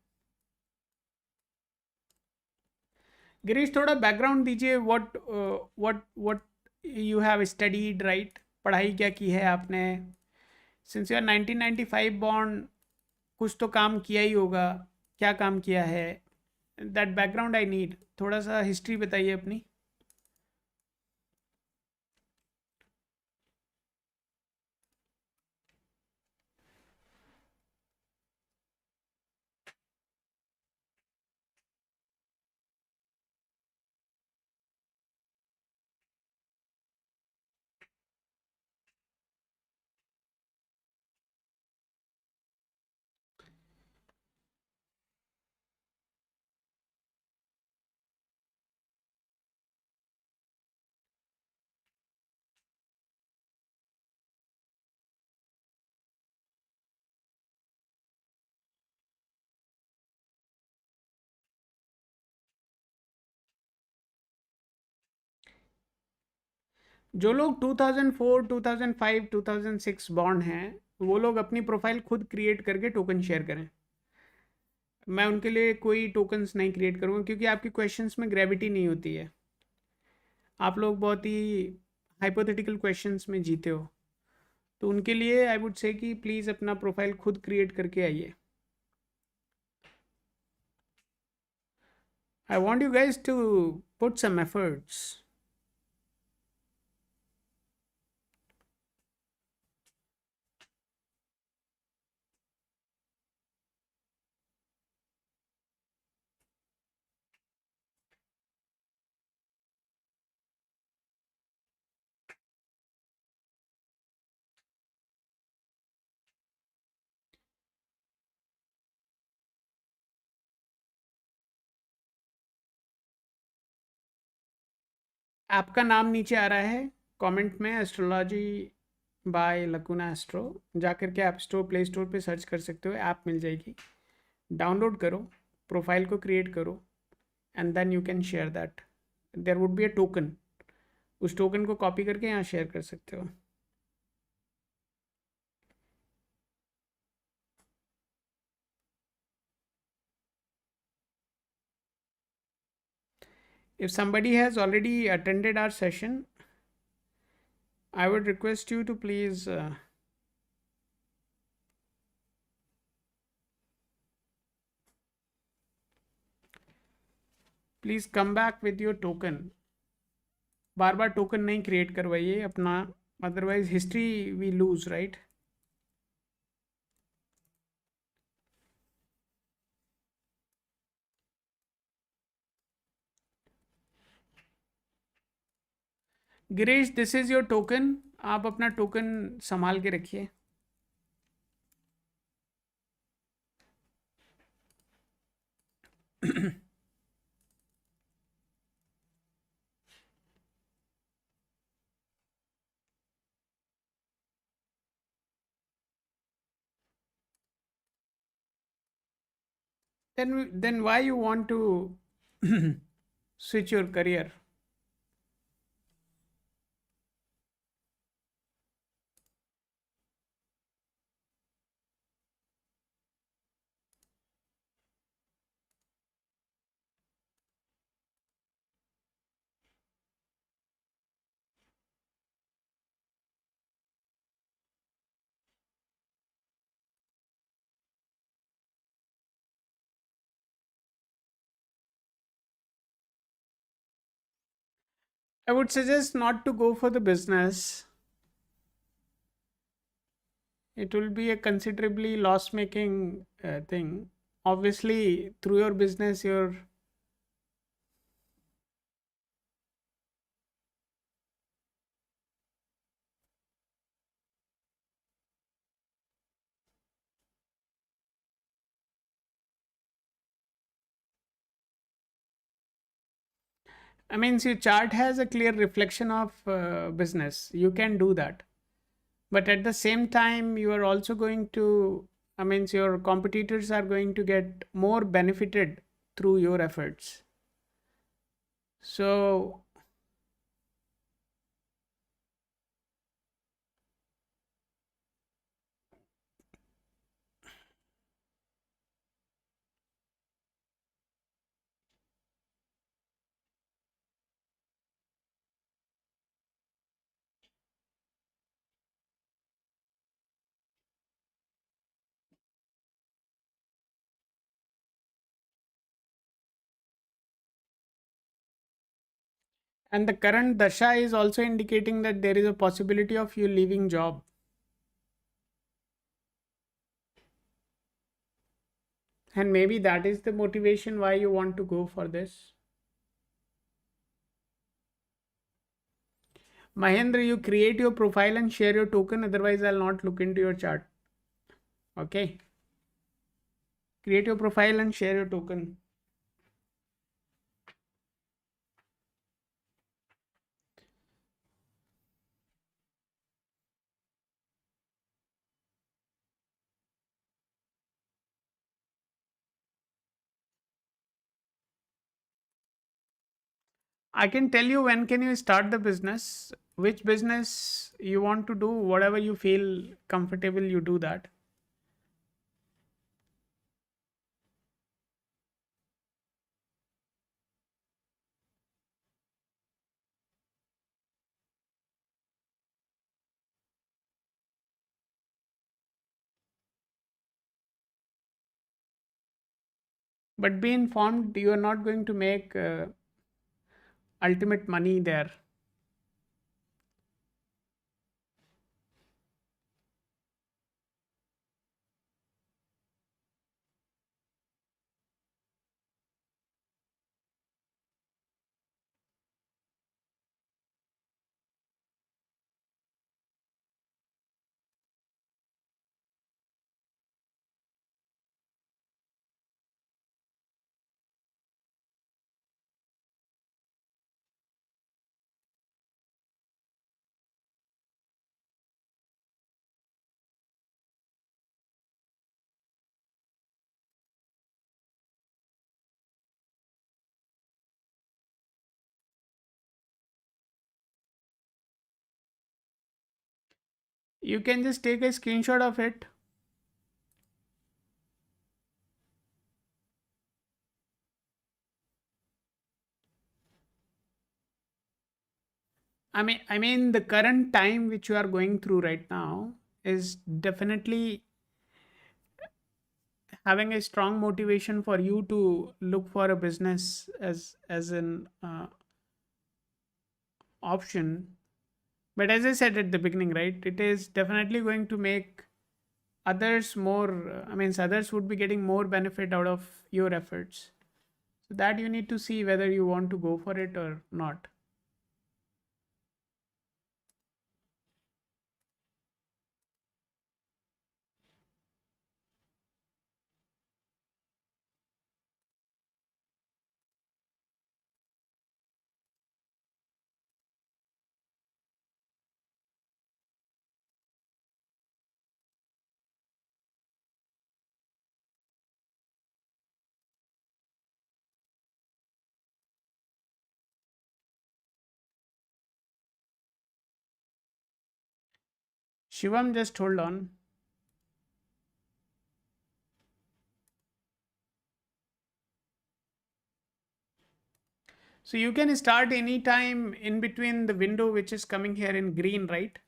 गिरीश थोड़ा बैकग्राउंड दीजिए. What you have studied, right? पढ़ाई क्या की है आपने? सिंस यू आर 1995 बॉर्न, कुछ तो काम किया ही होगा. क्या काम किया है? That background I need. थोड़ा सा हिस्ट्री बताइए अपनी. जो लोग 2004 2005 2006 बॉर्न हैं, वो लोग अपनी प्रोफाइल खुद क्रिएट करके टोकन शेयर करें. मैं उनके लिए कोई टोकन्स नहीं क्रिएट करूँगा, क्योंकि आपके क्वेश्चंस में ग्रेविटी नहीं होती है. आप लोग बहुत ही हाइपोथेटिकल क्वेश्चंस में जीते हो. तो उनके लिए आई वुड से कि प्लीज़ अपना प्रोफाइल खुद क्रिएट करके आइए. I want you guys to put some efforts. आपका नाम नीचे आ रहा है कमेंट में, एस्ट्रोलॉजी बाय लकुना एस्ट्रो। जाकर के ऐप स्टोर प्ले स्टोर पे सर्च कर सकते हो, ऐप मिल जाएगी, डाउनलोड करो, प्रोफाइल को क्रिएट करो, and then you can share that. There would be a token, उस टोकन को कॉपी करके यहाँ शेयर कर सकते हो। If somebody has already attended our session, I would request you to please come back with your token. बार बार token नहीं क्रिएट करवाइए अपना, otherwise history we lose, right. Girish, this is your token, आप अपना टोकन संभाल के रखिए। then why you want to switch your career? I would suggest not to go for the business. It will be a considerably loss making thing. Obviously, through your business, your I mean, your chart has a clear reflection of business. You can do that. But at the same time, you are also going to, I mean, your competitors are going to get more benefited through your efforts. So, and the current dasha is also indicating that there is a possibility of you leaving job. And maybe that is the motivation why you want to go for this. Mahendra, you create your profile and share your token, otherwise I'll not look into your chart. Okay. Create your profile and share your token. I can tell you when can you start the business, which business you want to do, whatever you feel comfortable, you do that. But be informed, you are not going to make ultimate money there. You can just take a screenshot of it. I mean, the current time which you are going through right now is definitely having a strong motivation for you to look for a business as an option. But as I said at the beginning, right, it is definitely going to make others more. Others would be getting more benefit out of your efforts. So that you need to see whether you want to go for it or not. Shivam, just hold on. So you can start anytime in between the window which is coming here in green, right?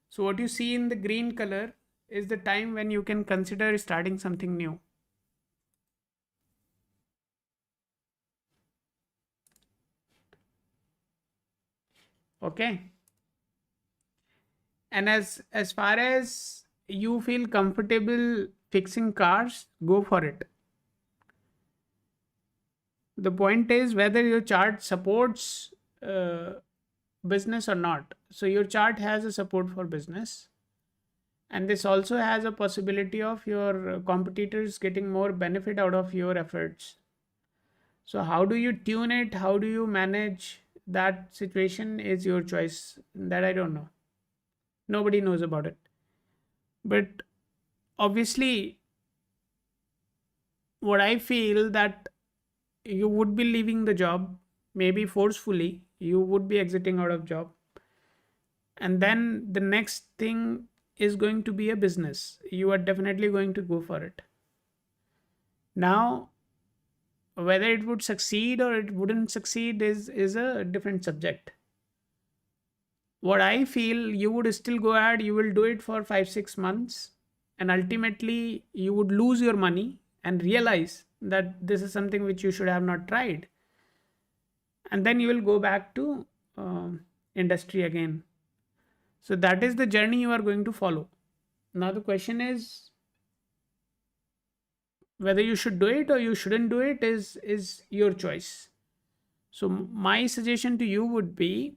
So what you see in the green color is the time when you can consider starting something new. Okay. And as far as you feel comfortable fixing cars, go for it. The point is whether your chart supports uh, business or not. So your chart has a support for business, and this also has a possibility of your competitors getting more benefit out of your efforts. So how do you tune it? How do you manage that situation is your choice. That I don't know. Nobody knows about it. But obviously, what I feel that you would be leaving the job, maybe forcefully, you would be exiting out of job. And then the next thing is going to be a business. You are definitely going to go for it. Now, whether it would succeed or it wouldn't succeed is a different subject. What I feel, you would still go ahead, you will do it for 5 6 months, and ultimately you would lose your money and realize that this is something which you should have not tried, and then you will go back to industry again. So that is the journey you are going to follow. Now the question is whether you should do it or you shouldn't do it is your choice. So my suggestion to you would be,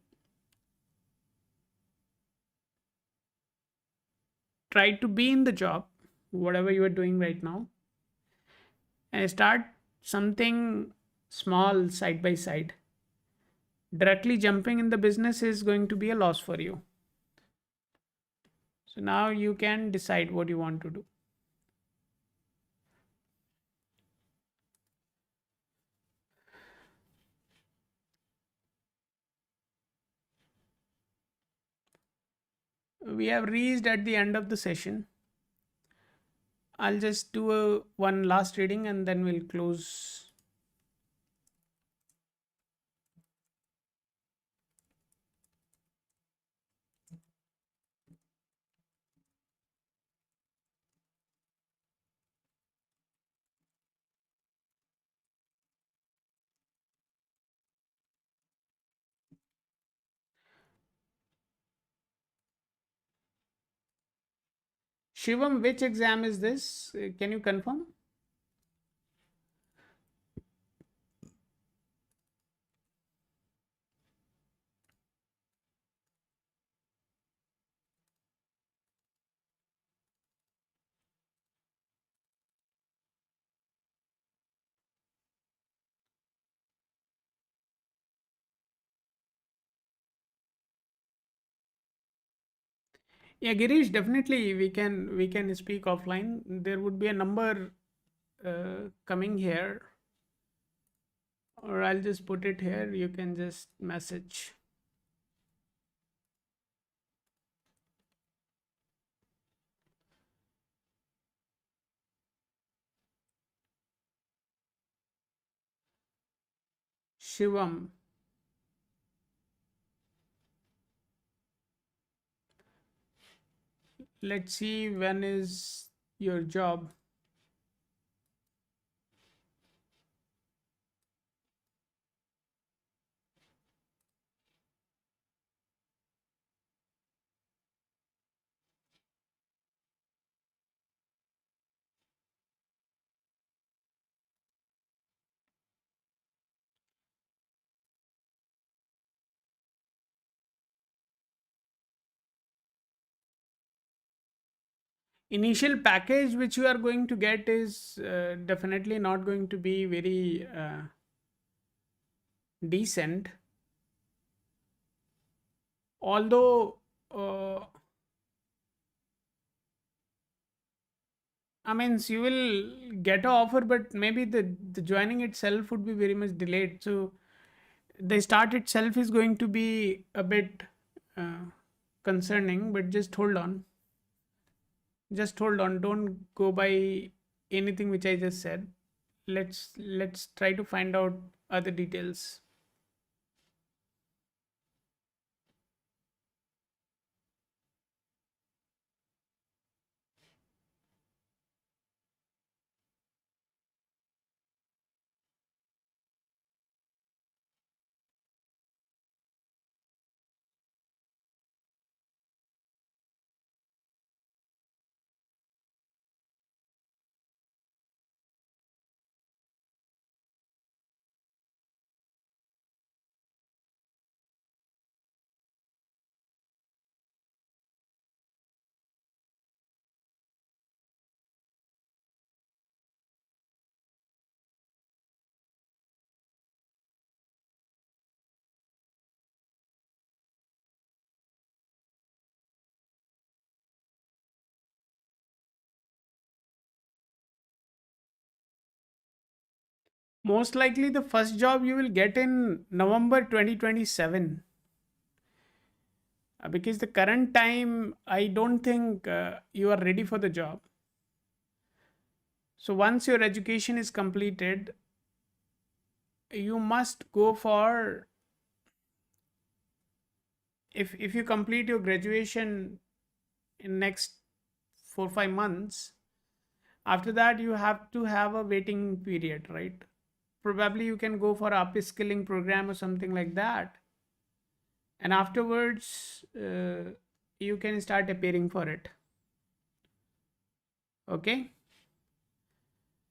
try to be in the job whatever you are doing right now, and start something small side by side. Directly jumping in the business is going to be a loss for you. So now you can decide what you want to do. We have reached at the end of the session. I'll just do one last reading and then we'll close. Shivam, which exam is this? Can you confirm? Yeah, Girish, definitely we can speak offline. There would be a number coming here, or I'll just put it here. You can just message. Shivam, let's see when is your job. Initial package which you are going to get is definitely not going to be very decent, although I mean you will get a offer, but maybe the joining itself would be very much delayed. So the start itself is going to be a bit uh, concerning, but just hold on. Just hold on, don't go by anything which I just said. Let's try to find out other details. Most likely the first job you will get in November 2027, because the current time I don't think you are ready for the job. So once your education is completed, you must go for, if you complete your graduation in next 4 5 months, after that you have to have a waiting period, right? Probably you can go for a upskilling program or something like that, and afterwards you can start appearing for it. Okay,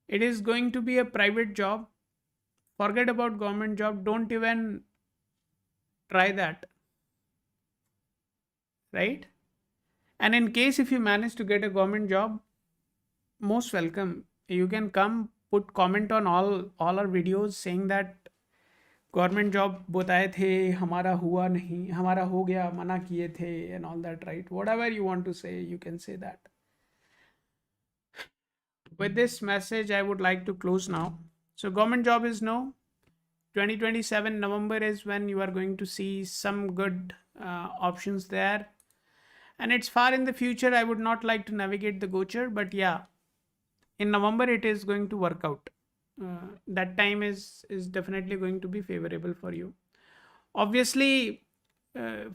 it is going to be a private job. Forget about government job, don't even try that, right? And in case if you manage to get a government job, most welcome. You can come put comment on all our videos saying that government job बताए थे, हमारा हुआ नहीं, हमारा हो गया, मना किए थे, and all that, right? Whatever you want to say, you can say that. With this message I would like to close now. So government job is no. 2027 November is when you are going to see some good options there, and it's far in the future. I would not like to navigate the gocher, but yeah, in November it is going to work out. That time is definitely going to be favorable for you. Obviously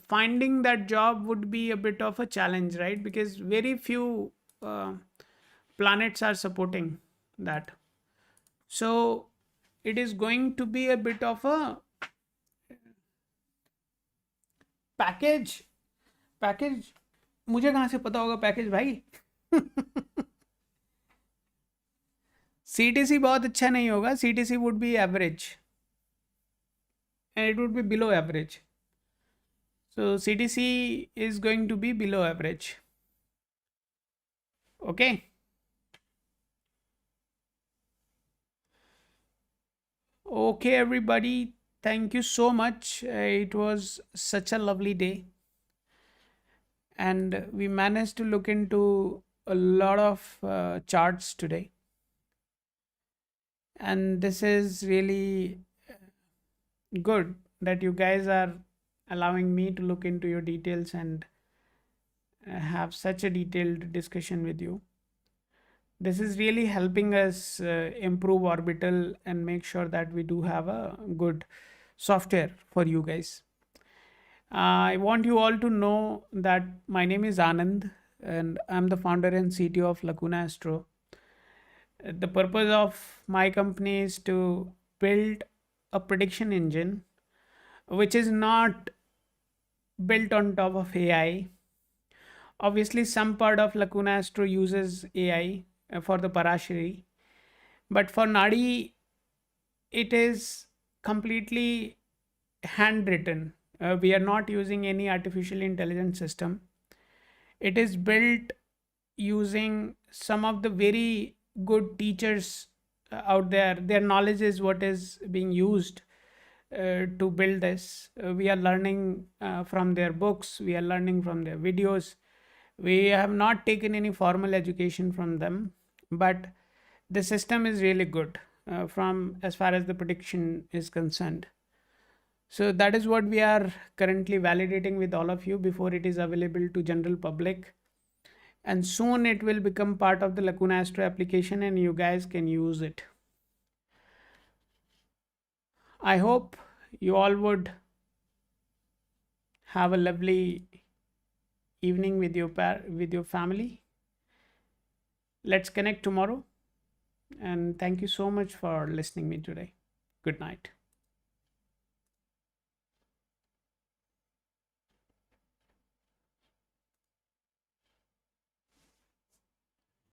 finding that job would be a bit of a challenge, right? Because very few uh, planets are supporting that. So it is going to be a bit of a package package. मुझे कहाँ से पता होगा package भाई? CTC बहुत अच्छा नहीं होगा, CTC would be average and it would be below average. So CTC is going to be below average. Okay. Okay, everybody. Thank you so much. It was such a lovely day. And we managed to look into a lot of charts today. And this is really good that you guys are allowing me to look into your details and have such a detailed discussion with you. This is really helping us improve orbital and make sure that we do have a good software for you guys. I want you all to know that my name is Anand and I'm the founder and CTO of Lacuna Astro. The purpose of my company is to build a prediction engine which is not built on top of AI. Obviously, some part of Lacuna Astro uses AI for the Parashari, but for Nadi, it is completely handwritten. We are not using any artificial intelligence system. It is built using some of the very good teachers out there. Their knowledge is what is being used to build this. We are learning from their books, we are learning from their videos. We have not taken any formal education from them, but the system is really good from as far as the prediction is concerned. So that is what we are currently validating with all of you before it is available to general public. And soon it will become part of the Lacuna Astro application and you guys can use it. I hope you all would have a lovely evening with your family. Let's connect tomorrow. And thank you so much for listening me today. Good night.